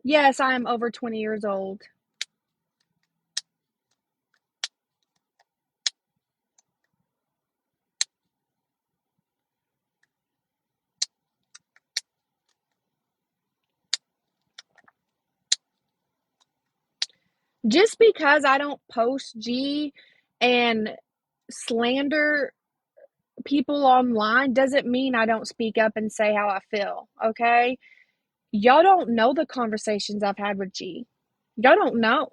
S1: Yes, I am over 20 years old. Just because I don't post G and slander people online doesn't mean I don't speak up and say how I feel, okay? Y'all don't know the conversations I've had with G. Y'all don't know.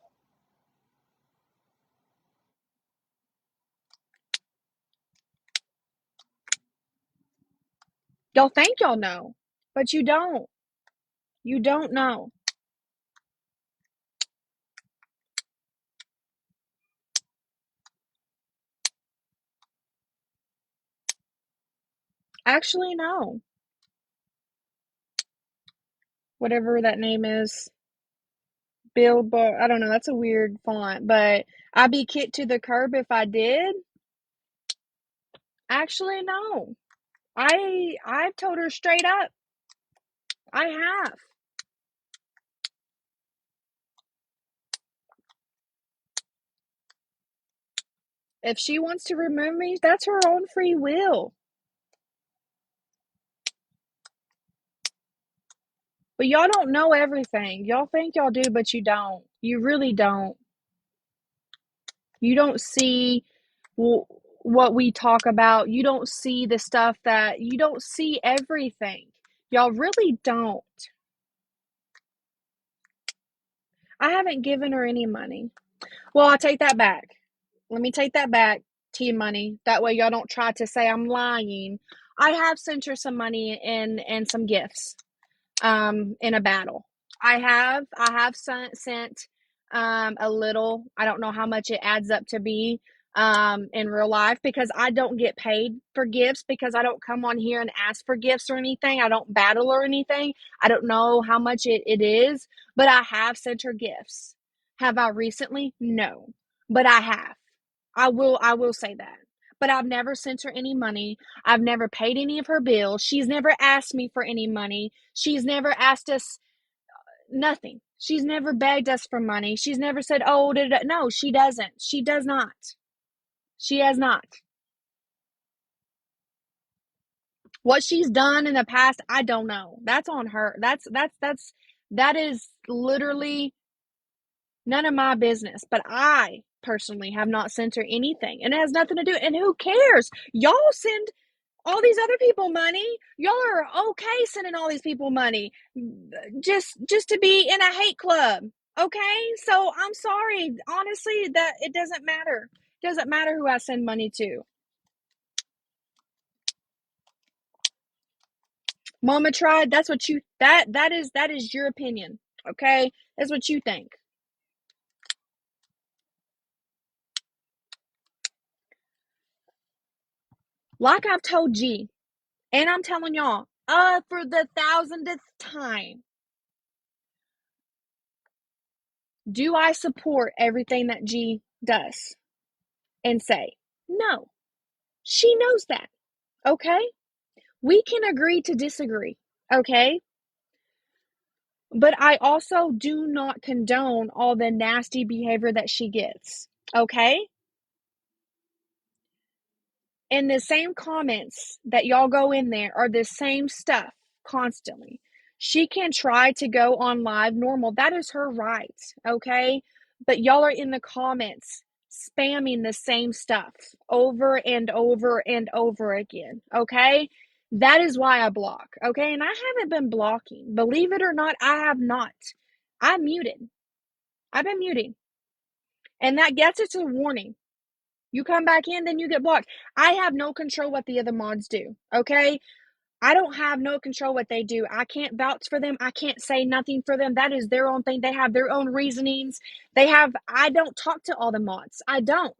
S1: Y'all think y'all know, but you don't. You don't know. Actually, no. Whatever that name is. Billboard. I don't know. That's a weird font, but I'd be kicked to the curb if I did. Actually, no. I've told her straight up. I have. If she wants to remove me, that's her own free will. But y'all don't know everything. Y'all think y'all do, but you don't. You really don't. You don't see what we talk about. You don't see the stuff that you don't see everything. Y'all really don't. I haven't given her any money. Well, I'll take that back. Let me take that back, T Money. That way y'all don't try to say I'm lying. I have sent her some money and some gifts in a battle. I have sent a little. I don't know how much it adds up to be in real life because I don't get paid for gifts because I don't come on here and ask for gifts or anything. I don't battle or anything. I don't know how much it is, but I have sent her gifts. Have I recently? No. But I have. I will say that. But I've never sent her any money. I've never paid any of her bills. She's never asked me for any money. She's never asked us nothing. She's never begged us for money. She's never said, "Oh, no, she doesn't. She does not. She has not. What she's done in the past, I don't know. That's on her. That is literally none of my business. But I personally have not sent her anything. And it has nothing to do. And who cares? Y'all send all these other people money. Y'all are okay sending all these people money just to be in a hate club. Okay? So I'm sorry. Honestly, that it doesn't matter. It doesn't matter who I send money to. Mama tried. That's what you that is your opinion. Okay? That's what you think. Like I've told G, and I'm telling y'all, for the thousandth time, do I support everything that G does and say? No. She knows that. Okay? We can agree to disagree. Okay? But I also do not condone all the nasty behavior that she gets. Okay? And the same comments that y'all go in there are the same stuff constantly. She can try to go on live normal. That is her right. Okay? But y'all are in the comments spamming the same stuff over and over and over again. Okay? That is why I block. Okay? And I haven't been blocking. Believe it or not, I have not. I'm muted. I've been muting. And that gets it to a warning. You come back in, then you get blocked. I have no control what the other mods do. Okay? I don't have no control what they do. I can't vouch for them. I can't say nothing for them. That is their own thing. They have their own reasonings. I don't talk to all the mods. I don't.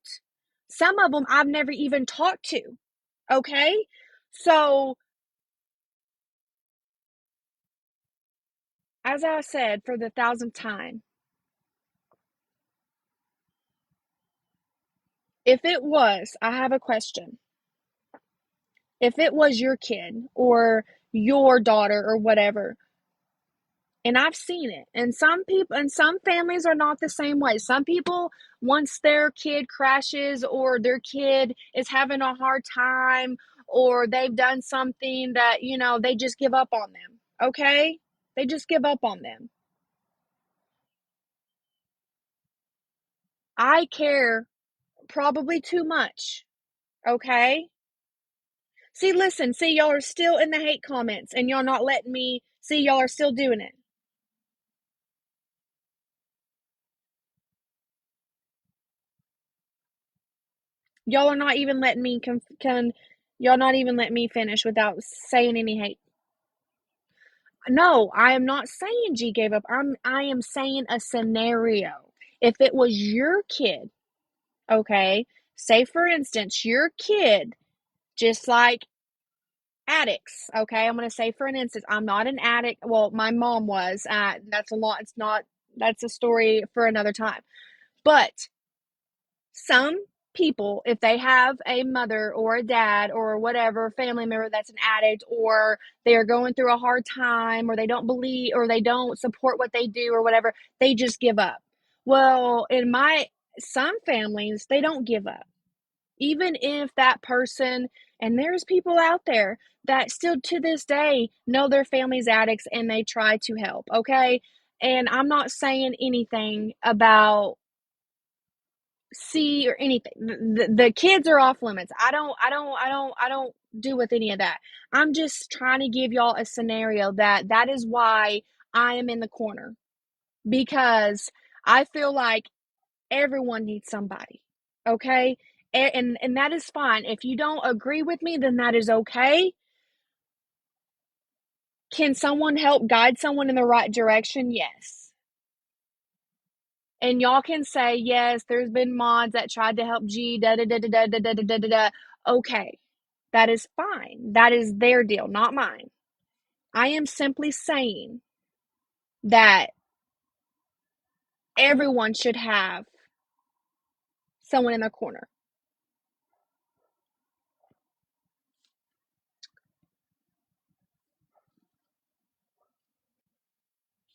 S1: Some of them I've never even talked to. Okay? So, as I said for the thousandth time, if it was, I have a question. If it was your kid or your daughter or whatever, and I've seen it, and some people and some families are not the same way. Some people, once their kid crashes or their kid is having a hard time or they've done something that, they just give up on them. Okay? They just give up on them. I care probably too much. Okay? See, listen, see, y'all are still in the hate comments and y'all not letting me see, y'all are still doing it. Y'all are not even letting me y'all not even letting me finish without saying any hate. No, I am not saying G gave up. I am saying a scenario. If it was your kid, okay, say for instance, your kid, just like addicts, okay, I'm going to say for an instance, I'm not an addict. Well, my mom was. That's a lot. It's not, that's a story for another time. But some people, if they have a mother or a dad or whatever family member that's an addict, or they are going through a hard time, or they don't believe, or they don't support what they do or whatever, they just give up. Well, in my some families, they don't give up. Even if that person, and there's people out there that still to this day know their family's addicts and they try to help, okay? And I'm not saying anything about C or anything. The kids are off limits. I don't do with any of that. I'm just trying to give y'all a scenario that is why I am in the corner, because I feel like everyone needs somebody. Okay? And that is fine. If you don't agree with me, then that is okay. Can someone help guide someone in the right direction? Yes. And y'all can say, yes, there's been mods that tried to help G, da da da da da da da da da da. Okay, that is fine. That is their deal, not mine. I am simply saying that everyone should have someone in their corner.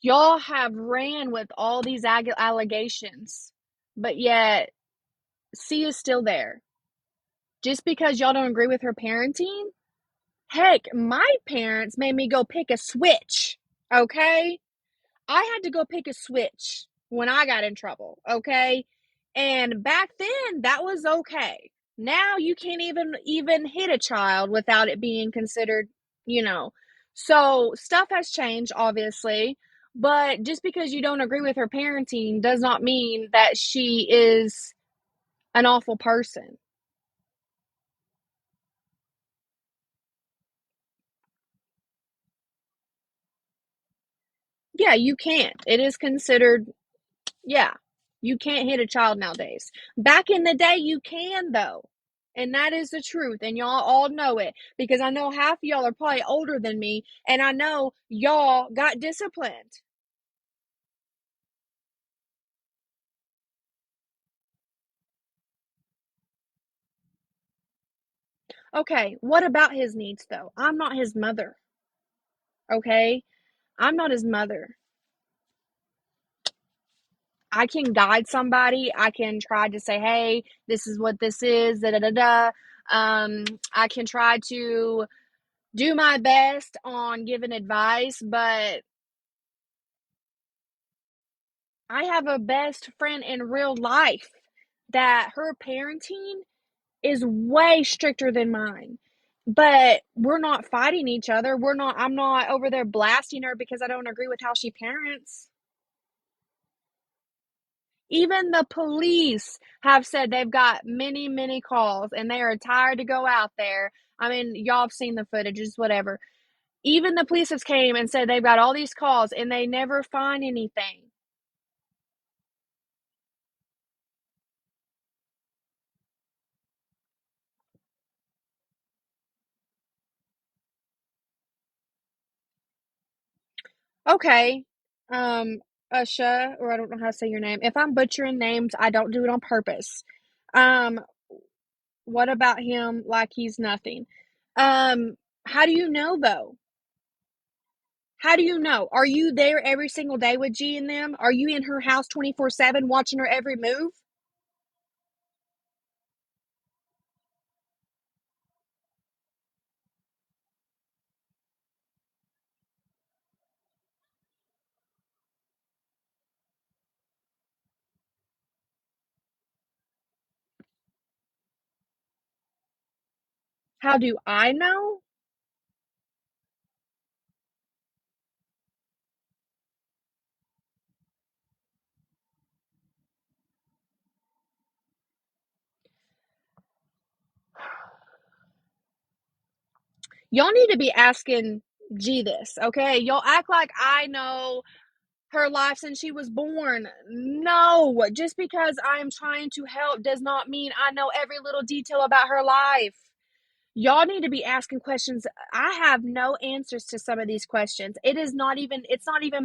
S1: Y'all have ran with all these allegations, but yet C is still there. Just because y'all don't agree with her parenting? Heck, my parents made me go pick a switch, okay? I had to go pick a switch when I got in trouble, okay? And back then, that was okay. Now you can't even hit a child without it being considered, you know. So stuff has changed, obviously, but just because you don't agree with her parenting does not mean that she is an awful person. Yeah, you can't. It is considered, yeah, you can't hit a child nowadays. Back in the day, you can, though. And that is the truth. And y'all all know it, because I know half of y'all are probably older than me. And I know y'all got disciplined. Okay, what about his needs, though? I'm not his mother. Okay? I'm not his mother. I can guide somebody. I can try to say, hey, this is what this is, da da da da. I can try to do my best on giving advice, but I have a best friend in real life that her parenting is way stricter than mine. But we're not fighting each other. I'm not over there blasting her because I don't agree with how she parents. Even the police have said they've got many, many calls and they are tired to go out there. I mean, y'all have seen the footages, whatever. Even the police have came and said they've got all these calls and they never find anything. Okay. Um, Usha, or I don't know how to say your name. If I'm butchering names, I don't do it on purpose. Um, what about him like he's nothing? Um, how do you know though? How do you know? Are you there every single day with G and them? Are you in her house 24/7 watching her every move? How do I know? Y'all need to be asking G this, okay? Y'all act like I know her life since she was born. No, just because I am trying to help does not mean I know every little detail about her life. Y'all need to be asking questions. I have no answers to some of these questions. It's not even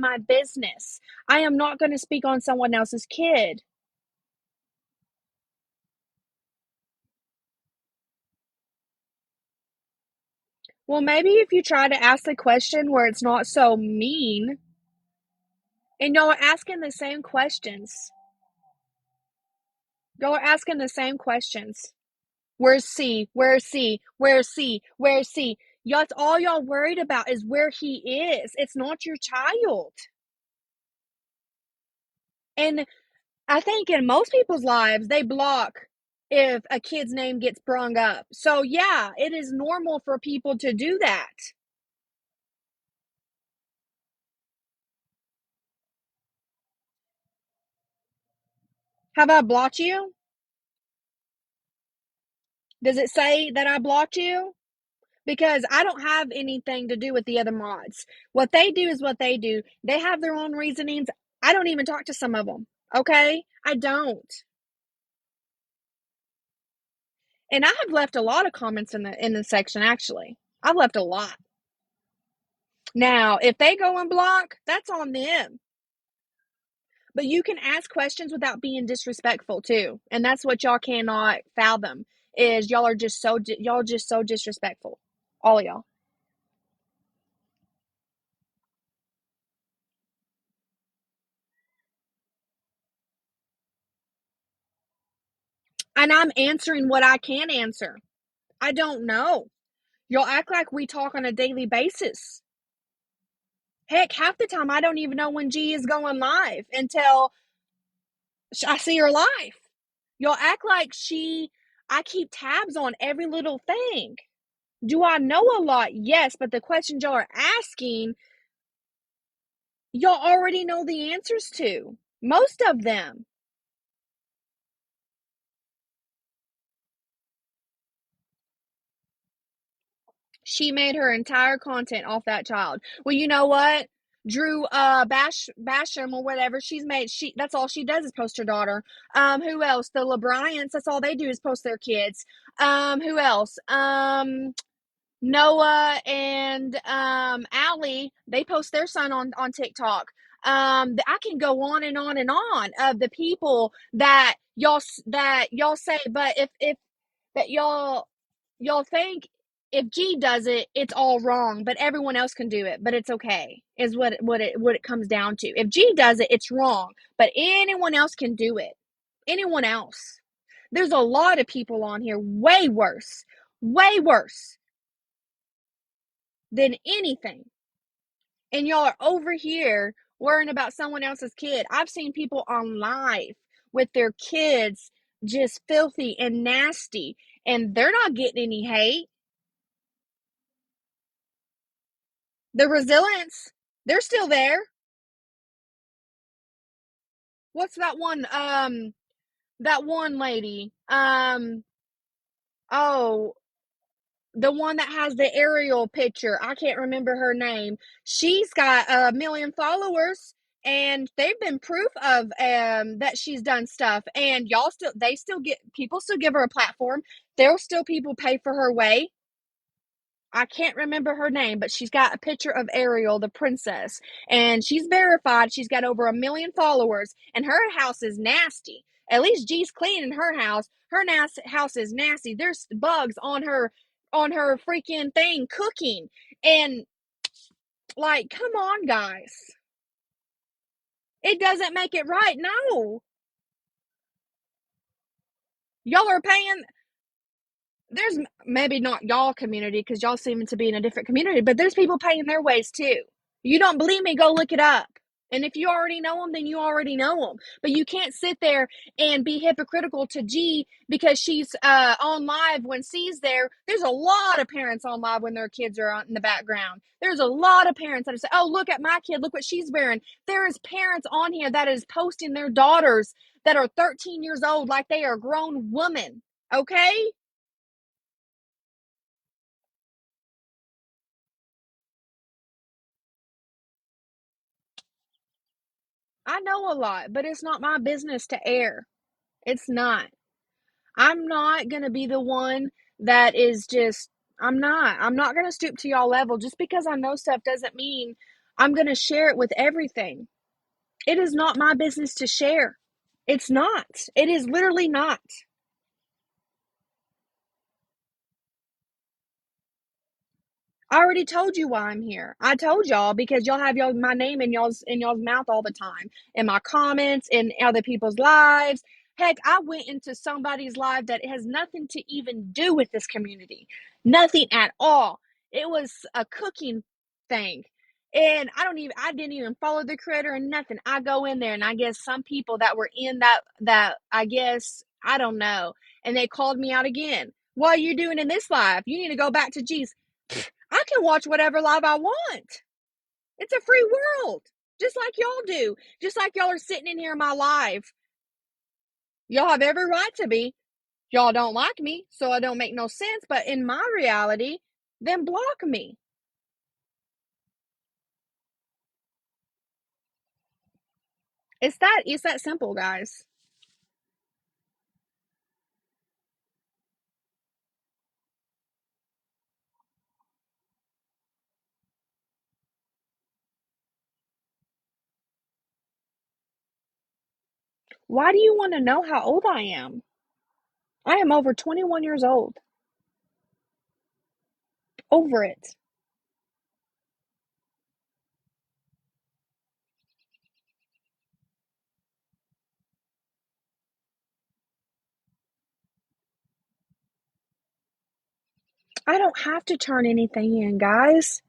S1: my business. I am not going to speak on someone else's kid. Well, maybe if you try to ask the question where it's not so mean, and y'all are asking the same questions. Y'all are asking the same questions. Where's C? Where's C? Where's C? Where's C? Y'all, that's all y'all worried about is where he is. It's not your child. And I think in most people's lives, they block if a kid's name gets brung up. So, yeah, it is normal for people to do that. Have I blocked you? Does it say that I blocked you? Because I don't have anything to do with the other mods. What they do is what they do. They have their own reasonings. I don't even talk to some of them. Okay? I don't. And I have left a lot of comments in the section actually. I've left a lot. Now, if they go and block, that's on them. But you can ask questions without being disrespectful too. And that's what y'all cannot fathom is y'all are just so disrespectful. All of y'all. And I'm answering what I can answer. I don't know. Y'all act like we talk on a daily basis. Heck, half the time I don't even know when G is going live until I see her live. Y'all act like I keep tabs on every little thing. Do I know a lot? Yes, but the questions y'all are asking, y'all already know the answers to. Most of them. She made her entire content off that child. Well, you know what? Drew Basham or whatever, that's all she does is post her daughter. Who else? The LeBryants, that's all they do is post their kids. Who else? Noah and Allie, they post their son on TikTok. I can go on and on and on of the people that y'all say, but if that y'all think if G does it, it's all wrong, but everyone else can do it, but it's okay. Is what it comes down to. If G does it, it's wrong, but anyone else can do it. Anyone else. There's a lot of people on here way worse than anything. And y'all are over here worrying about someone else's kid. I've seen people on live with their kids just filthy and nasty, and they're not getting any hate. The resilience, they're still there. What's that one lady? Oh, the one that has the aerial picture. I can't remember her name. She's got 1 million followers, and they've been proof of that she's done stuff. And they still get people still give her a platform. There'll still people pay for her way. I can't remember her name, but she's got a picture of Ariel, the princess, and she's verified. She's got over 1 million followers, and her house is nasty. At least G's clean in her house. Her house is nasty. There's bugs on her freaking thing cooking, and like, come on, guys. It doesn't make it right. No, y'all are paying. There's maybe not y'all community because y'all seem to be in a different community, but there's people paying their ways too. You don't believe me? Go look it up. And if you already know them, then you already know them. But you can't sit there and be hypocritical to G because she's on live when C's there. There's a lot of parents on live when their kids are in the background. There's a lot of parents that say, "Oh, look at my kid. Look what she's wearing." There is parents on here that is posting their daughters that are 13 years old like they are grown women. Okay? I know a lot, but it's not my business to air. It's not. I'm not going to be the one that is just, I'm not. I'm not going to stoop to y'all level. Just because I know stuff doesn't mean I'm going to share it with everything. It is not my business to share. It's not. It is literally not. I already told you why I'm here. I told y'all because y'all have my name in y'all's mouth all the time. In my comments, in other people's lives. Heck, I went into somebody's life that has nothing to even do with this community. Nothing at all. It was a cooking thing. And I didn't even follow the creator or nothing. I go in there and I guess some people that were in that I guess, I don't know. And they called me out again. What are you doing in this life? You need to go back to Jesus. I can watch whatever live I want. It's a free world, just like y'all do. Just like y'all are sitting in here in my live. Y'all have every right to be. Y'all don't like me, so I don't make no sense. But in my reality, then block me. It's that simple, guys. Why do you want to know how old I am? I am over 21 years old. Over it. I don't have to turn anything in, guys.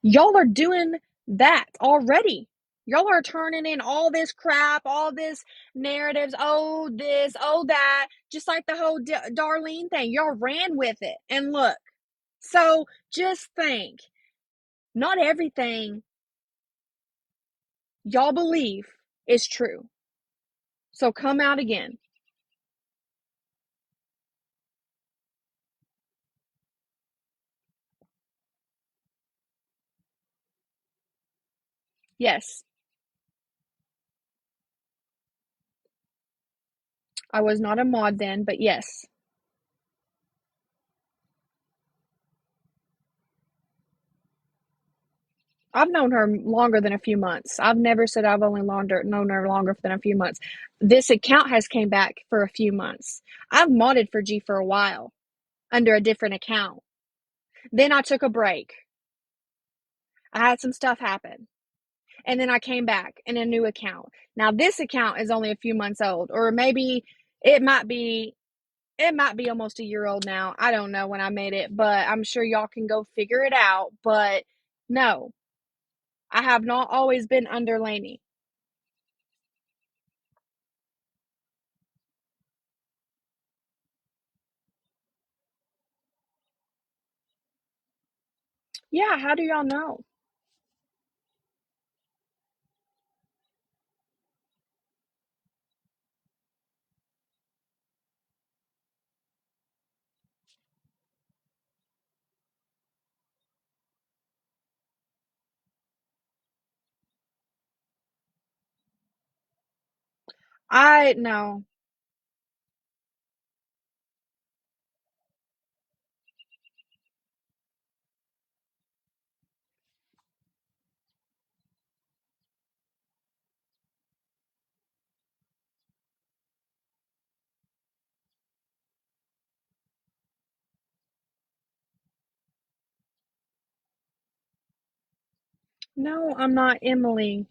S1: Y'all are doing that already. Y'all are turning in all this crap, all this narratives, oh, this, oh, that, just like the whole Darlene thing. Y'all ran with it. And look, so just think, not everything y'all believe is true. So come out again. Yes, I was not a mod then, but yes. I've known her longer than a few months. I've never said I've only known her longer than a few months. This account has came back for a few months. I've modded for G for a while under a different account. Then I took a break. I had some stuff happen. And then I came back in a new account. Now this account is only a few months old, or maybe it might be almost a year old now. I don't know when I made it, but I'm sure y'all can go figure it out. But no, I have not always been under Lani. Yeah, how do y'all know? I no. No, I'm not Emily.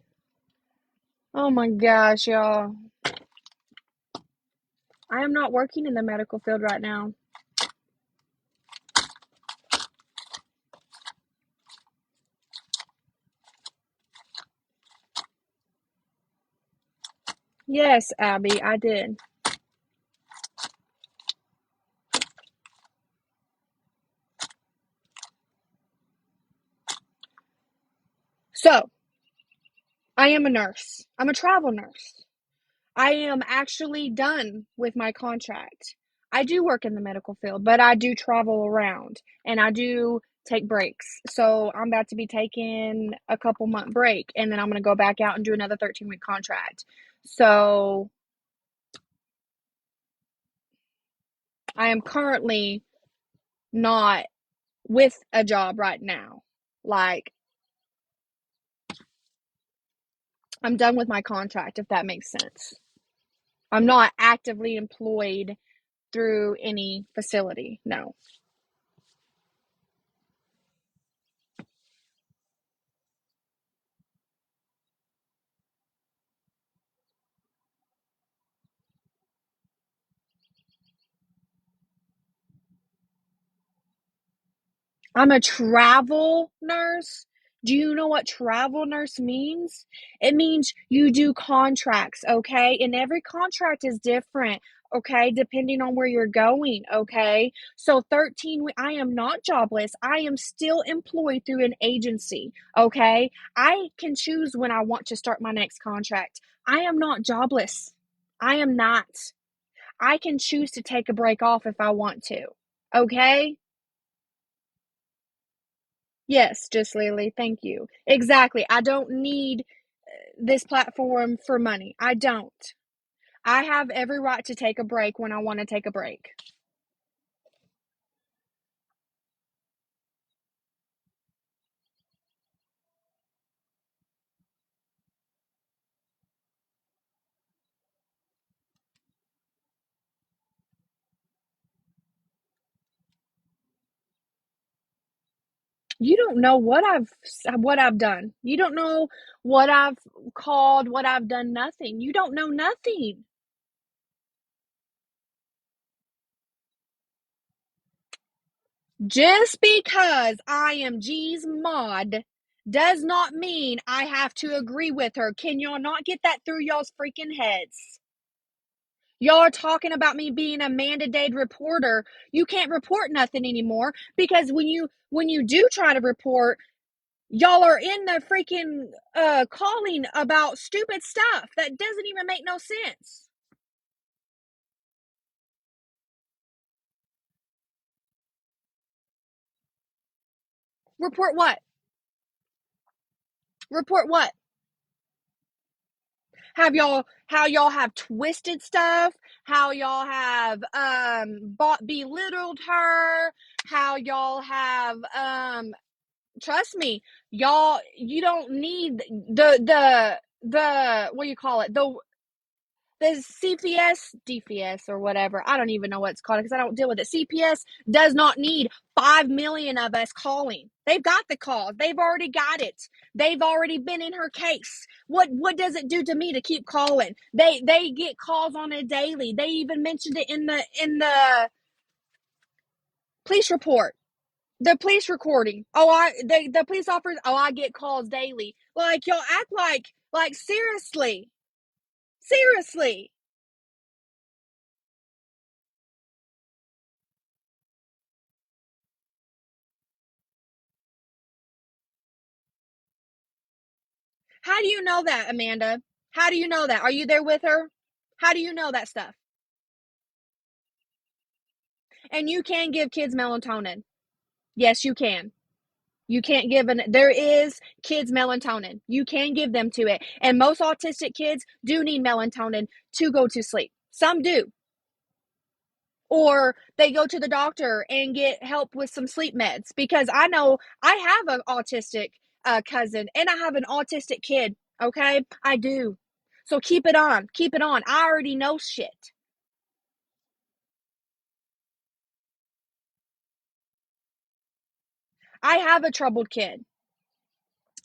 S1: Oh my gosh, y'all. I am not working in the medical field right now. Yes, Abby, I did. So, I am a nurse. I'm a travel nurse. I am actually done with my contract. I do work in the medical field, but I do travel around and I do take breaks. So I'm about to be taking a couple month break and then I'm going to go back out and do another 13-week contract. So I am currently not with a job right now. Like, I'm done with my contract, if that makes sense. I'm not actively employed through any facility. No. I'm a travel nurse. Do you know what travel nurse means? It means you do contracts, okay? And every contract is different, okay, depending on where you're going, okay? So 13 I am not jobless. I am still employed through an agency, okay? I can choose when I want to start my next contract. I am not jobless. I am not. I can choose to take a break off if I want to, okay? Yes, just Lily, thank you. Exactly. I don't need this platform for money. I don't. I have every right to take a break when I want to take a break. You don't know what I've done. You don't know what I've called, what I've done, nothing. You don't know nothing. Just because I am G's mod does not mean I have to agree with her. Can y'all not get that through y'all's freaking heads? Y'all are talking about me being a mandated reporter. You can't report nothing anymore because when you do try to report, y'all are in the freaking calling about stupid stuff that doesn't even make no sense. Report what? Report what? Have y'all how y'all have twisted stuff, how y'all have belittled her, how y'all have trust me, y'all, you don't need the what do you call it, the CPS, DPS, or whatever. I don't even know what it's called because I don't deal with it. CPS does not need 5 million of us calling. They've got the call. They've already got it. They've already been in her case. What does it do to me to keep calling? They get calls on a daily. They even mentioned it in the police report. The police recording. Oh, the police officers. Oh, I get calls daily. Like y'all act like seriously, seriously. How do you know that, Amanda? How do you know that? Are you there with her? How do you know that stuff? And you can give kids melatonin. Yes, you can. You can't give there is kids melatonin. You can give them to it. And most autistic kids do need melatonin to go to sleep. Some do. Or they go to the doctor and get help with some sleep meds because I know I have an autistic cousin and I have an autistic kid. Okay, I do. So keep it on. Keep it on. I already know shit. I have a troubled kid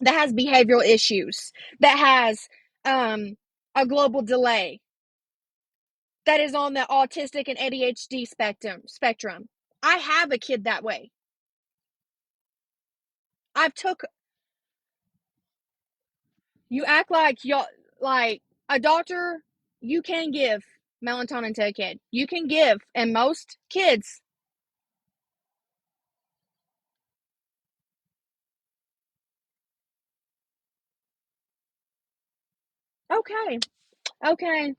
S1: that has behavioral issues, that has um, a global delay, that is on the autistic and ADHD spectrum. I have a kid that way. I've took You act like y'all like a doctor. You can give melatonin to a kid. You can give, and most kids. Okay, okay,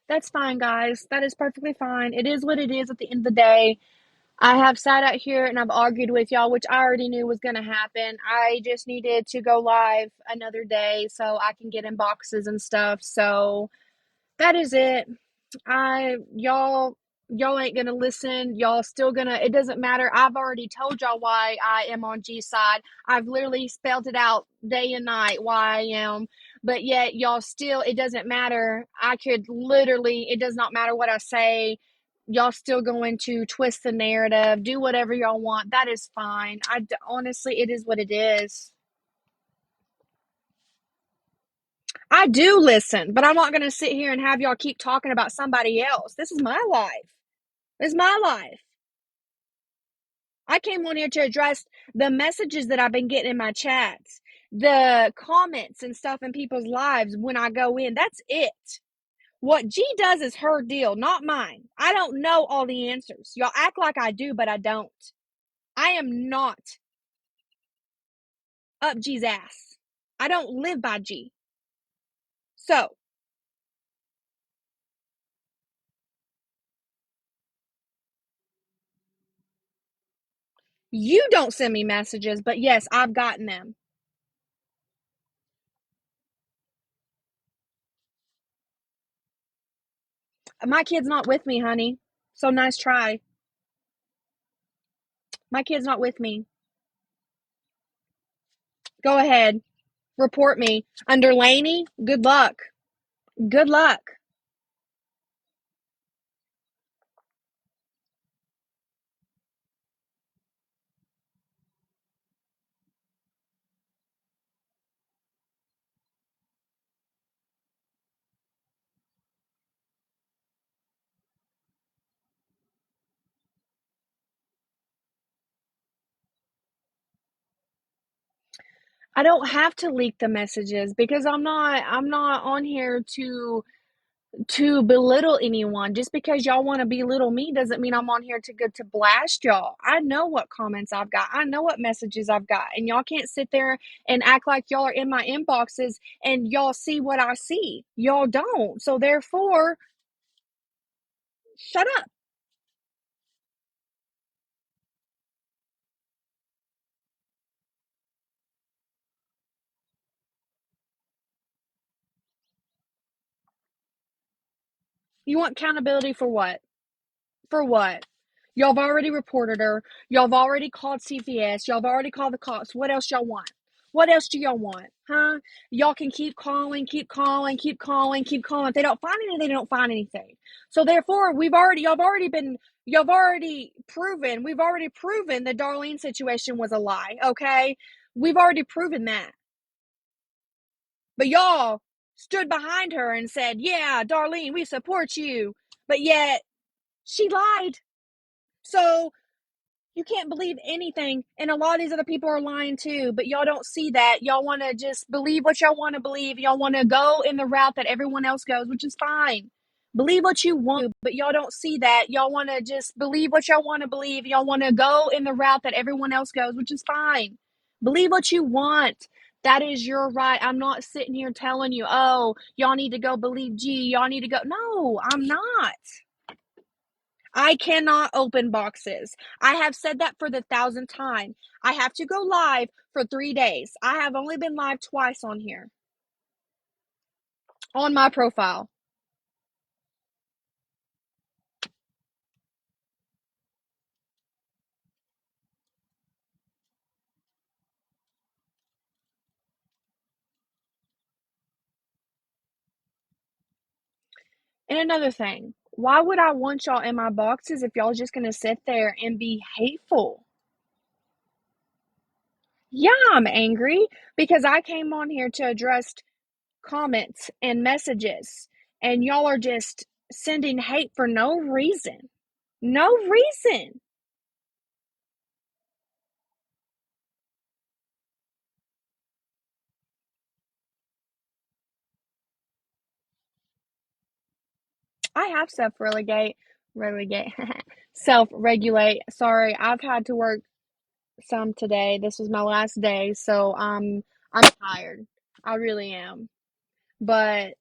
S1: that's fine, guys. That is perfectly fine. It is what it is. At the end of the day, I have sat out here and I've argued with y'all, which I already knew was going to happen. I just needed to go live another day so I can get in boxes and stuff. So that is it. I y'all ain't gonna listen. Y'all still gonna, it doesn't matter. I've already told y'all why I am on G's side. I've literally spelled it out day and night why I am. But yet y'all still, it doesn't matter. I could literally, it does not matter what I say. Y'all still going to twist the narrative, do whatever y'all want. That is fine. Honestly, it is what it is. I do listen, but I'm not going to sit here and have y'all keep talking about somebody else. This is my life. It's my life. I came on here to address the messages that I've been getting in my chats, the comments and stuff in people's lives when I go in. That's it. What G does is her deal, not mine. I don't know all the answers. Y'all act like I do, but I don't. I am not up G's ass. I don't live by G. So, you don't send me messages, but yes, I've gotten them. My kid's not with me, honey. So nice try. My kid's not with me. Go ahead. Report me. Under Lani, good luck. Good luck. I don't have to leak the messages because I'm not on here to belittle anyone. Just because y'all want to belittle me doesn't mean I'm on here to blast y'all. I know what comments I've got. I know what messages I've got. And y'all can't sit there and act like y'all are in my inboxes and y'all see what I see. Y'all don't. So therefore, shut up. You want accountability for what? For what? Y'all have already reported her. Y'all have already called CPS. Y'all have already called the cops. What else y'all want? What else do y'all want? Huh? Y'all can keep calling, keep calling, keep calling, keep calling. If they don't find anything, they don't find anything. So therefore, y'all have already proven, we've already proven the Darlene situation was a lie, okay? We've already proven that. But y'all stood behind her and said, yeah, Darlene, we support you. But yet, she lied. So you can't believe anything. And a lot of these other people are lying too, but y'all don't see that. Y'all want to just believe what y'all want to believe. Y'all want to go in the route that everyone else goes, which is fine. Believe what you want, but y'all don't see that. Y'all want to just believe what y'all want to believe. Y'all want to go in the route that everyone else goes, which is fine. Believe what you want. That is your right. I'm not sitting here telling you, oh, y'all need to go believe G. Y'all need to go. No, I'm not. I cannot open boxes. I have said that for the 1,000th time. I have to go live for 3 days. I have only been live twice on here, on my profile. And another thing, why would I want y'all in my boxes if y'all just gonna sit there and be hateful? Yeah, I'm angry because I came on here to address comments and messages, and y'all are just sending hate for no reason. No reason. I have relegate, self-regulate. Sorry, I've had to work some today. This was my last day, so I'm tired. I really am. But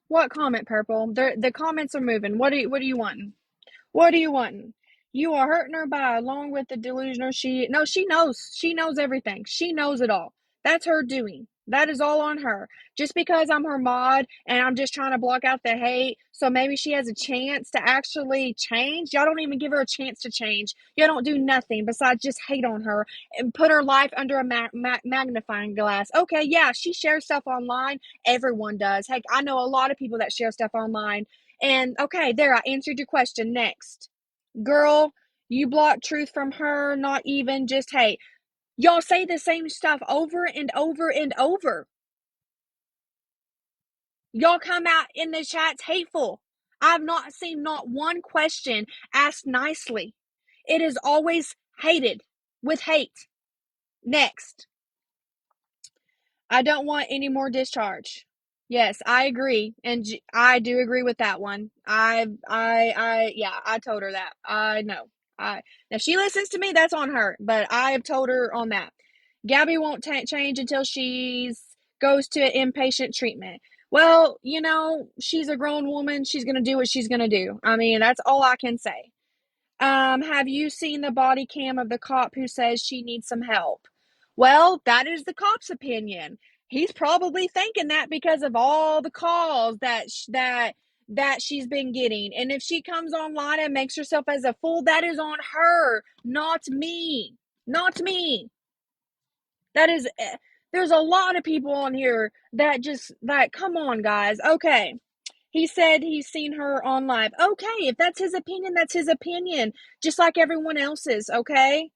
S1: what comment, Purple? The comments are moving. What are you wanting? What are you wanting? You are hurting her by along with the delusional. She knows. She knows everything. She knows it all. That's her doing. That is all on her. Just because I'm her mod and I'm just trying to block out the hate, so maybe she has a chance to actually change. Y'all don't even give her a chance to change. Y'all don't do nothing besides just hate on her and put her life under a magnifying glass. Okay, yeah, she shares stuff online. Everyone does. Heck, I know a lot of people that share stuff online. And okay, there, I answered your question. Next. Girl, you blocked truth from her, not even just hate. Y'all say the same stuff over and over and over. Y'all come out in the chats hateful. I've not seen not one question asked nicely. It is always hated with hate. Next. I don't want any more discharge. Yes, I agree, and I do agree with that one. Yeah, I told her that. I know. I Now she listens to me. That's on her, but I have told her on that. Gabby won't change until she's goes to inpatient treatment. Well, she's a grown woman. She's gonna do what she's gonna do. I mean, that's all I can say. Have you seen the body cam of the cop who says she needs some help? Well, that is the cop's opinion. He's probably thinking that because of all the calls that she's been getting. And if she comes online and makes herself as a fool, that is on her, not me. Not me. That is There's a lot of people on here that just come on, guys. Okay. He said he's seen her on live. Okay, if that's his opinion, that's his opinion. Just like everyone else's, okay?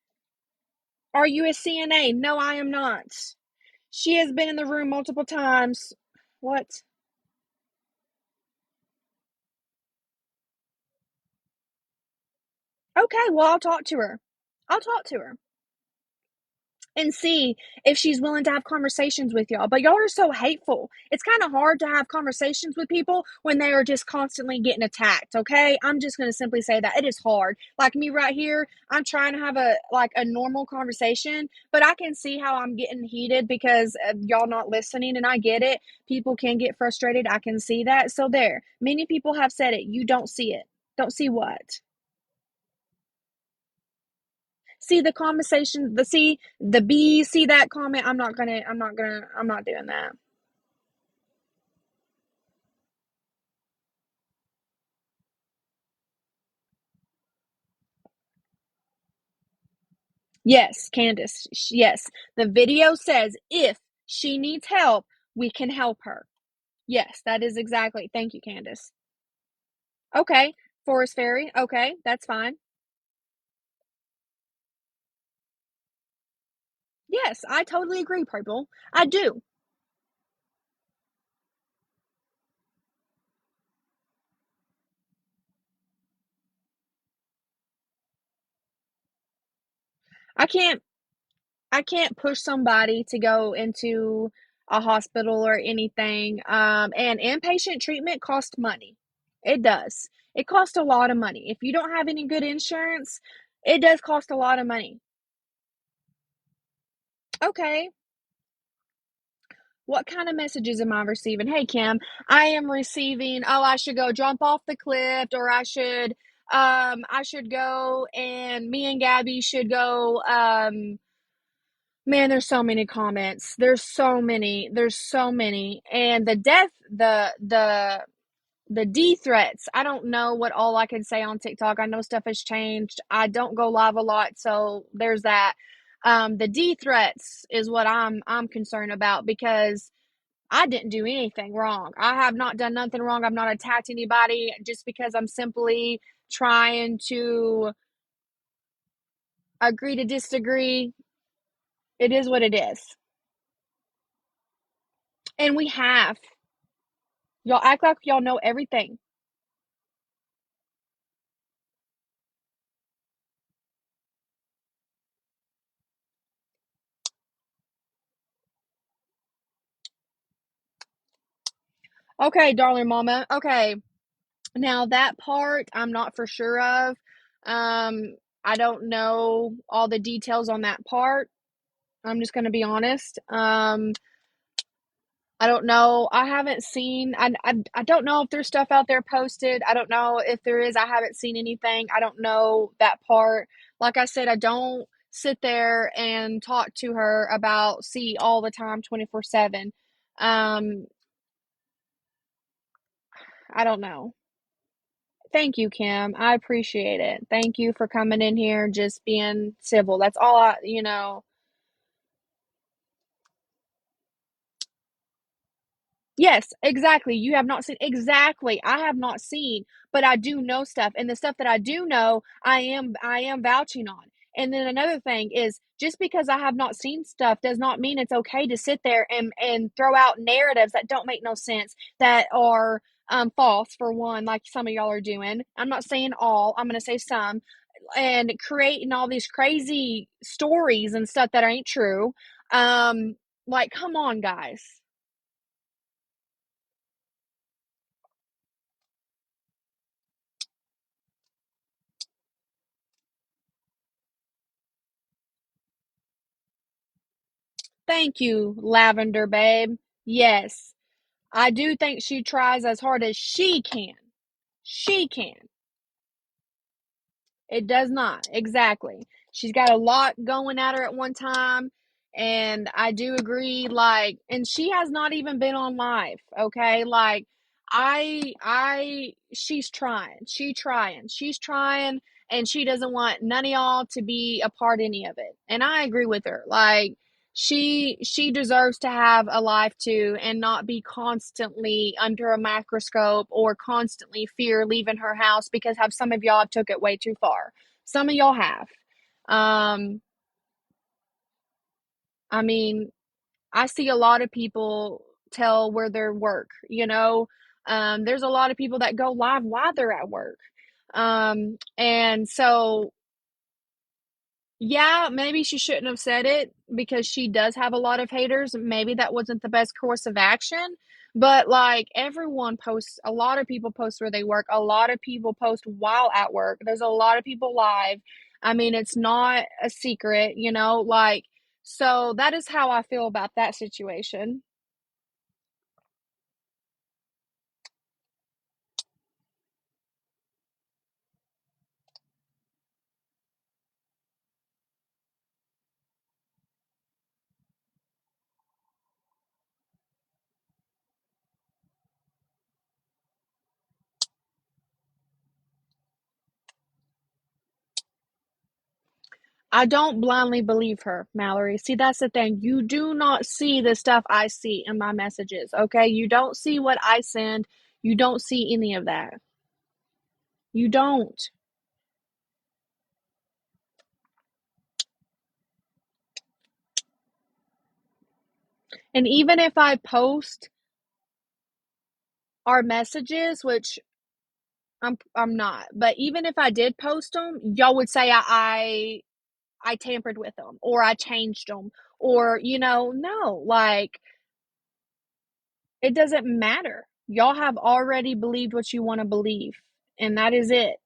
S1: Are you a CNA? No, I am not. She has been in the room multiple times. What? Okay, well, I'll talk to her. I'll talk to her and see if she's willing to have conversations with y'all. But y'all are so hateful. It's kind of hard to have conversations with people when they are just constantly getting attacked, okay? I'm just going to simply say that it is hard. Like me right here, I'm trying to have a normal conversation, but I can see how I'm getting heated because y'all not listening, and I get it. People can get frustrated. I can see that. So there. Many people have said it. You don't see it. Don't see what? See the conversation, the B, see that comment. I'm not doing that. Yes, Candace. Yes. The video says if she needs help, we can help her. Yes, that is exactly. Thank you, Candace. Okay. Forest Fairy. Okay, that's fine. Yes, I totally agree, Purple. I do. I can't I can't push somebody to go into a hospital or anything. And inpatient treatment costs money. It does. It costs a lot of money. If you don't have any good insurance, it does cost a lot of money. Okay. What kind of messages am I receiving? Hey, Kim, I am receiving, oh, I should go jump off the cliff, or I should go, and me and Gabby should go, man, there's so many comments. There's so many. There's so many. And the D threats. I don't know what all I can say on TikTok. I know stuff has changed. I don't go live a lot, so there's that. The D threats is what I'm concerned about, because I didn't do anything wrong. I have not done nothing wrong. I've not attacked anybody, just because I'm simply trying to agree to disagree. It is what it is. And we have. Y'all act like y'all know everything. Okay, darling mama. Okay. Now that part I'm not for sure of. I don't know all the details on that part. I'm just going to be honest. I don't know. I haven't seen, I don't know if there's stuff out there posted. I don't know if there is. I haven't seen anything. I don't know that part. Like I said, I don't sit there and talk to her about C all the time, 24/7. Um, I don't know. Thank you, Kim. I appreciate it. Thank you for coming in here, just being civil. That's all Yes, exactly. You have not seen. Exactly. I have not seen, but I do know stuff. And the stuff that I do know, I am vouching on. And then another thing is just because I have not seen stuff does not mean it's okay to sit there and throw out narratives that don't make no sense, that are false, for one, like some of y'all are doing. I'm not saying all, I'm going to say some, and creating all these crazy stories and stuff that ain't true. Um, like, come on, guys. Thank you, Lavender Babe. Yes, I do think she tries as hard as she can. She can. It does not. Exactly. She's got a lot going at her at one time. And I do agree, like, and she has not even been on live, okay? Like, she's trying. She's trying, and she doesn't want none of y'all to be a part of any of it. And I agree with her. Like, she deserves to have a life too, and not be constantly under a microscope or constantly fear leaving her house, because have some of y'all took it way too far. Some of y'all have. um I mean, I see a lot of people tell where their work, you know. There's a lot of people that go live while they're at work. And so, yeah, maybe she shouldn't have said it, because she does have a lot of haters. Maybe that wasn't the best course of action. But like, everyone posts, a lot of people post where they work. A lot of people post while at work. There's a lot of people live. I mean, it's not a secret, you know, like, so that is how I feel about that situation. I don't blindly believe her, Mallory. See, that's the thing. You do not see the stuff I see in my messages, okay? You don't see what I send. You don't see any of that. You don't. And even if I post our messages, which I'm not, but even if I did post them, y'all would say I tampered with them, or I changed them, or, no, like, it doesn't matter. Y'all have already believed what you want to believe, and that is it.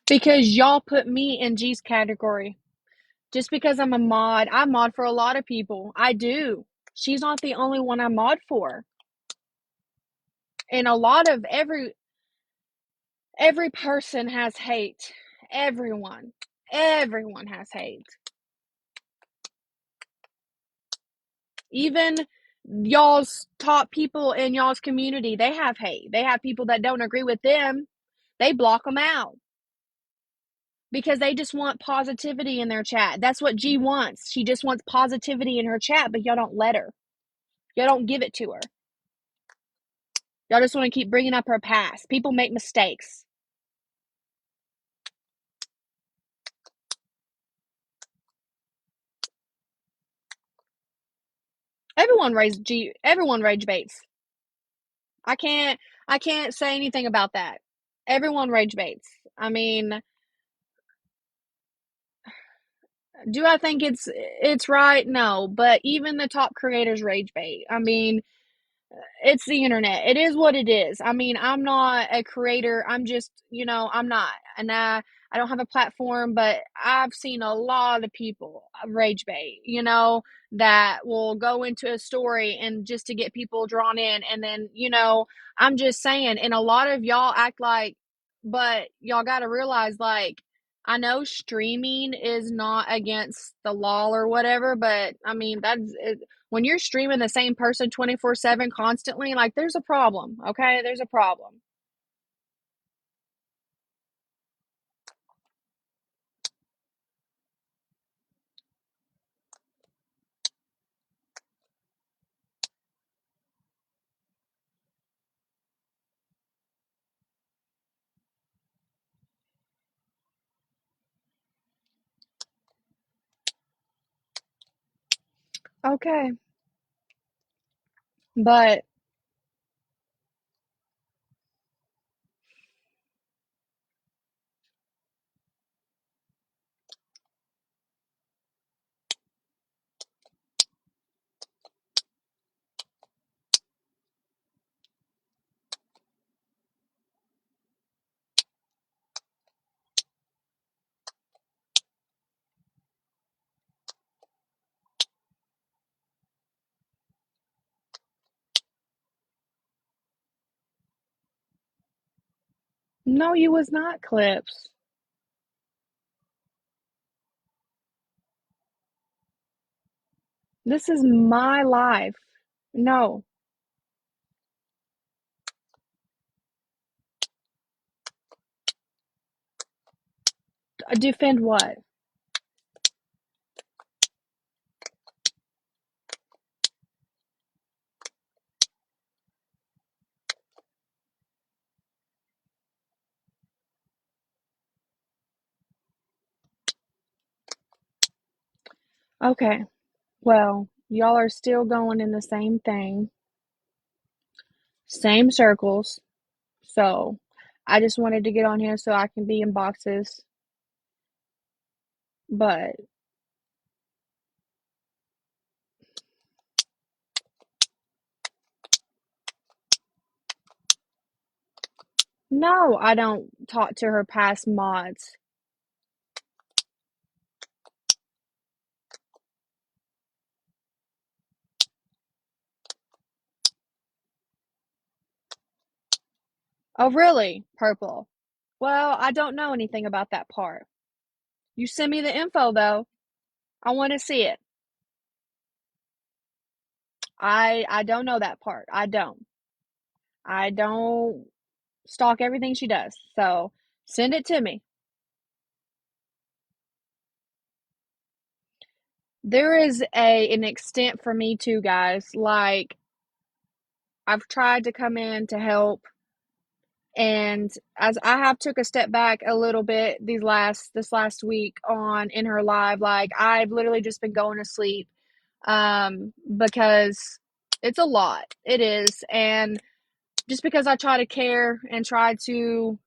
S1: Because y'all put me in G's category. Just because I'm a mod, I mod for a lot of people. I do. She's not the only one I mod for. And a lot of every person has hate. Everyone. Everyone has hate. Even y'all's top people in y'all's community, they have hate. They have people that don't agree with them. They block them out because they just want positivity in their chat. That's what G wants. She just wants positivity in her chat, but y'all don't let her. Y'all don't give it to her. Y'all just want to keep bringing up her past. People make mistakes. Everyone rage baits. I can't say anything about that. Everyone rage baits. I mean, do I think it's right? No, but even the top creators rage bait. I mean, it's the internet. It is what it is. I mean, I'm not a creator. I'm just, I'm not. And I don't have a platform, but I've seen a lot of people rage bait, that will go into a story and just to get people drawn in. And then, I'm just saying, and a lot of y'all act like but y'all got to realize, like, I know streaming is not against the law or whatever, but I mean, when you're streaming the same person 24/7 constantly, like, there's a problem, okay? There's a problem. Okay. But no, you was not clips. This is my life. No. Defend what? Okay. Well, y'all are still going in the same thing, same circles. So I just wanted to get on here so I can be in boxes. But no, I don't talk to her past mods. Oh, really? Purple. Well, I don't know anything about that part. You send me the info though. I want to see it. I don't know that part. I don't. I don't stalk everything she does. So send it to me. There is an extent for me too, guys. Like, I've tried to come in to help, and as I have took a step back a little bit this last week on in her live, like, I've literally just been going to sleep because it's a lot. It is. And just because I try to care and try to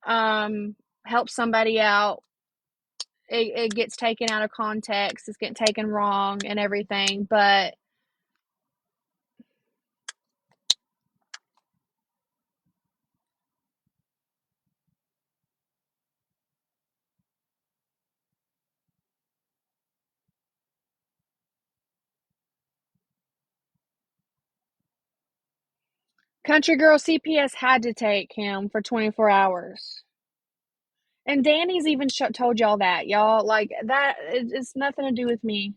S1: help somebody out, it gets taken out of context. It's getting taken wrong and everything. But Country Girl CPS had to take him for 24 hours. And Danny's even told y'all that, y'all. Like, that, it's nothing to do with me.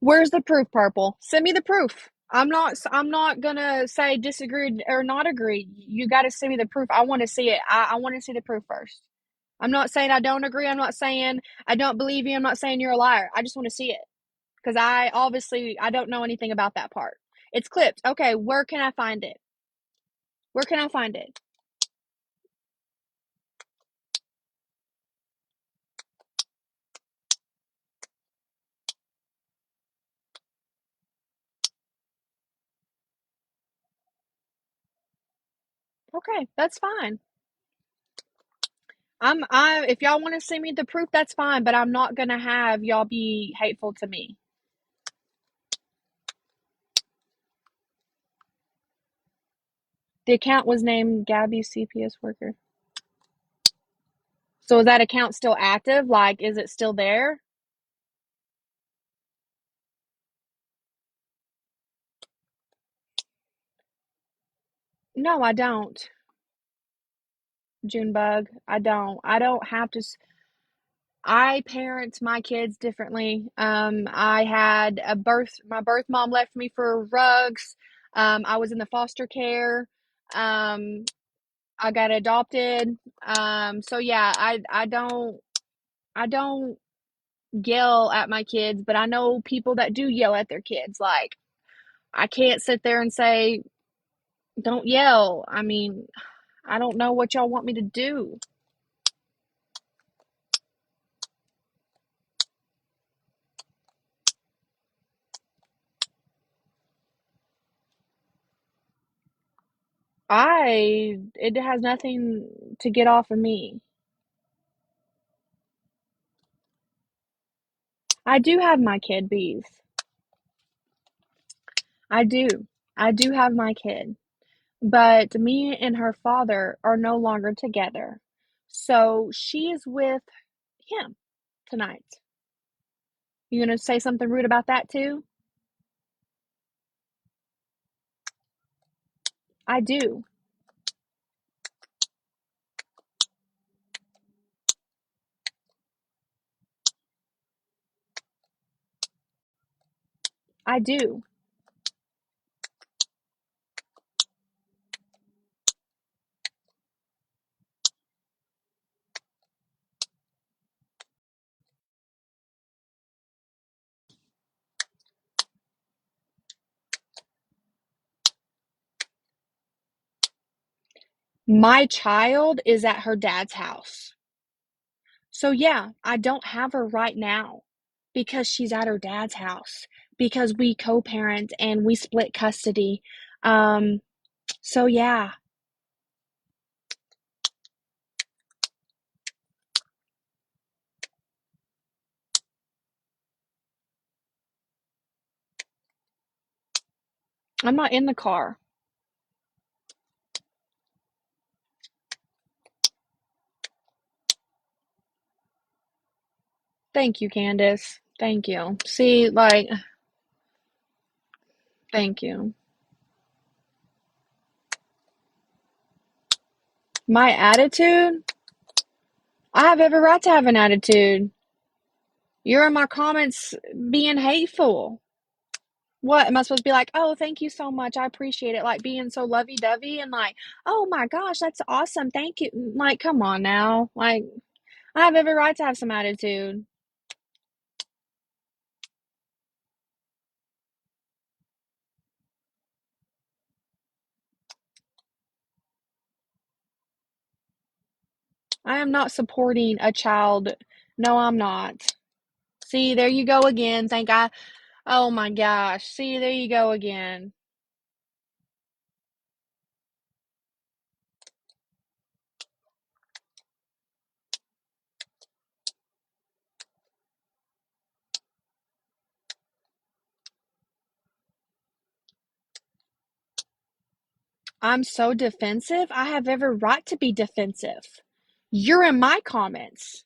S1: Where's the proof, Purple? Send me the proof. I'm not gonna say disagree or not agree. You got to send me the proof. I want to see it. I want to see the proof first. I'm not saying I don't agree. I'm not saying I don't believe you. I'm not saying you're a liar. I just want to see it because I don't know anything about that part. It's clipped. Okay, where can I find it? Where can I find it? Okay, that's fine. I if y'all want to send me the proof, that's fine, but I'm not gonna have y'all be hateful to me. The account was named Gabby CPS worker. So is that account still active? Like, is it still there? No, I don't. Junebug. I don't have to. I parent my kids differently. I had a my birth mom left me for rugs. I was in the foster care. Um, I got adopted. So yeah, I don't yell at my kids, but I know people that do yell at their kids. Like, I can't sit there and say, don't yell. I mean, I don't know what y'all want me to do. It has nothing to get off of me. I do have my kid, Bees. I do. I do have my kid. But me and her father are no longer together. So she is with him tonight. You gonna say something rude about that too? I do. I do. My child is at her dad's house. So yeah, I don't have her right now because she's at her dad's house because we co-parent and we split custody. Um, so yeah, I'm not in the car. Thank you, Candace. Thank you. See, like, thank you. My attitude? I have every right to have an attitude. You're in my comments being hateful. What am I supposed to be like? Oh, thank you so much. I appreciate it. Like being so lovey dovey and like, oh my gosh, that's awesome. Thank you. Like, come on now. Like, I have every right to have some attitude. I am not supporting a child. No, I'm not. See, there you go again. Oh my gosh. See, there you go again. I'm so defensive. I have every right to be defensive. You're in my comments.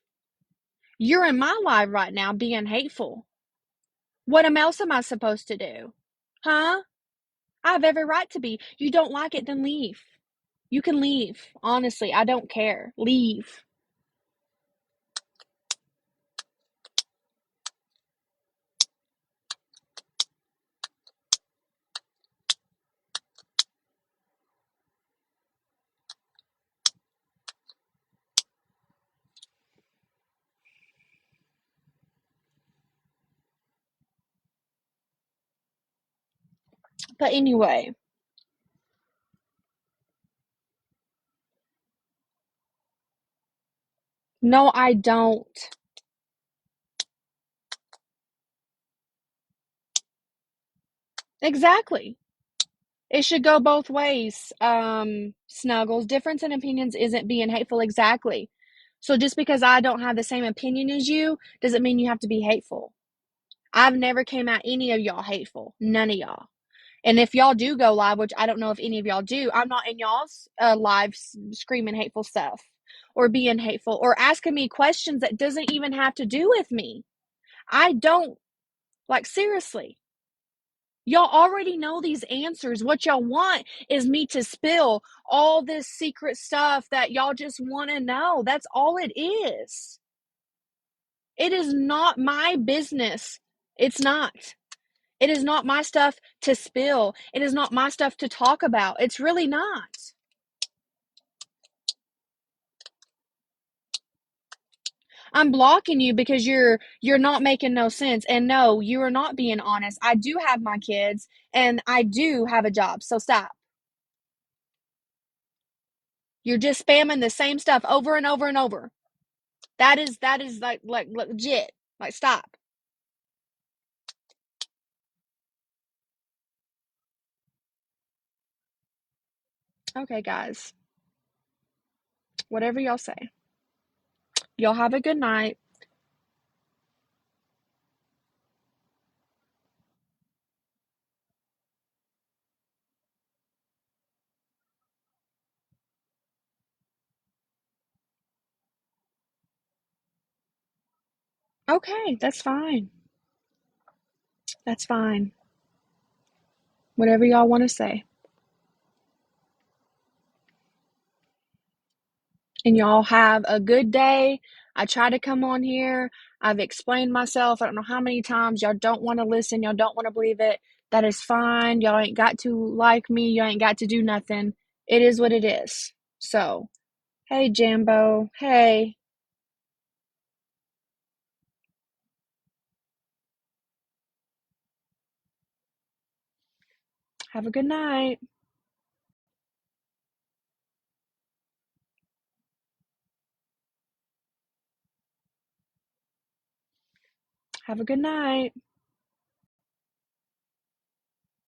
S1: You're in my live right now being hateful. What else am I supposed to do? Huh? I have every right to be. You don't like it, then leave. You can leave. Honestly, I don't care. Leave. But anyway, no, I don't. Exactly. It should go both ways. Snuggles, difference in opinions isn't being hateful. Exactly. So just because I don't have the same opinion as you doesn't mean you have to be hateful. I've never came at any of y'all hateful. None of y'all. And if y'all do go live, which I don't know if any of y'all do, I'm not in y'all's live screaming hateful stuff or being hateful or asking me questions that doesn't even have to do with me. I don't, like, seriously. Y'all already know these answers. What y'all want is me to spill all this secret stuff that y'all just want to know. That's all it is. It is not my business. It's not. It is not my stuff to spill. It is not my stuff to talk about. It's really not. I'm blocking you because you're not making no sense. And no, you are not being honest. I do have my kids and I do have a job. So stop. You're just spamming the same stuff over and over and over. That is like legit. Like stop. Okay, guys. Whatever y'all say. Y'all have a good night. Okay, that's fine. That's fine. Whatever y'all want to say. And y'all have a good day. I try to come on here. I've explained myself. I don't know how many times y'all don't want to listen. Y'all don't want to believe it. That is fine. Y'all ain't got to like me. Y'all ain't got to do nothing. It is what it is. So, hey, Jambo. Hey, have a good night. Have a good night.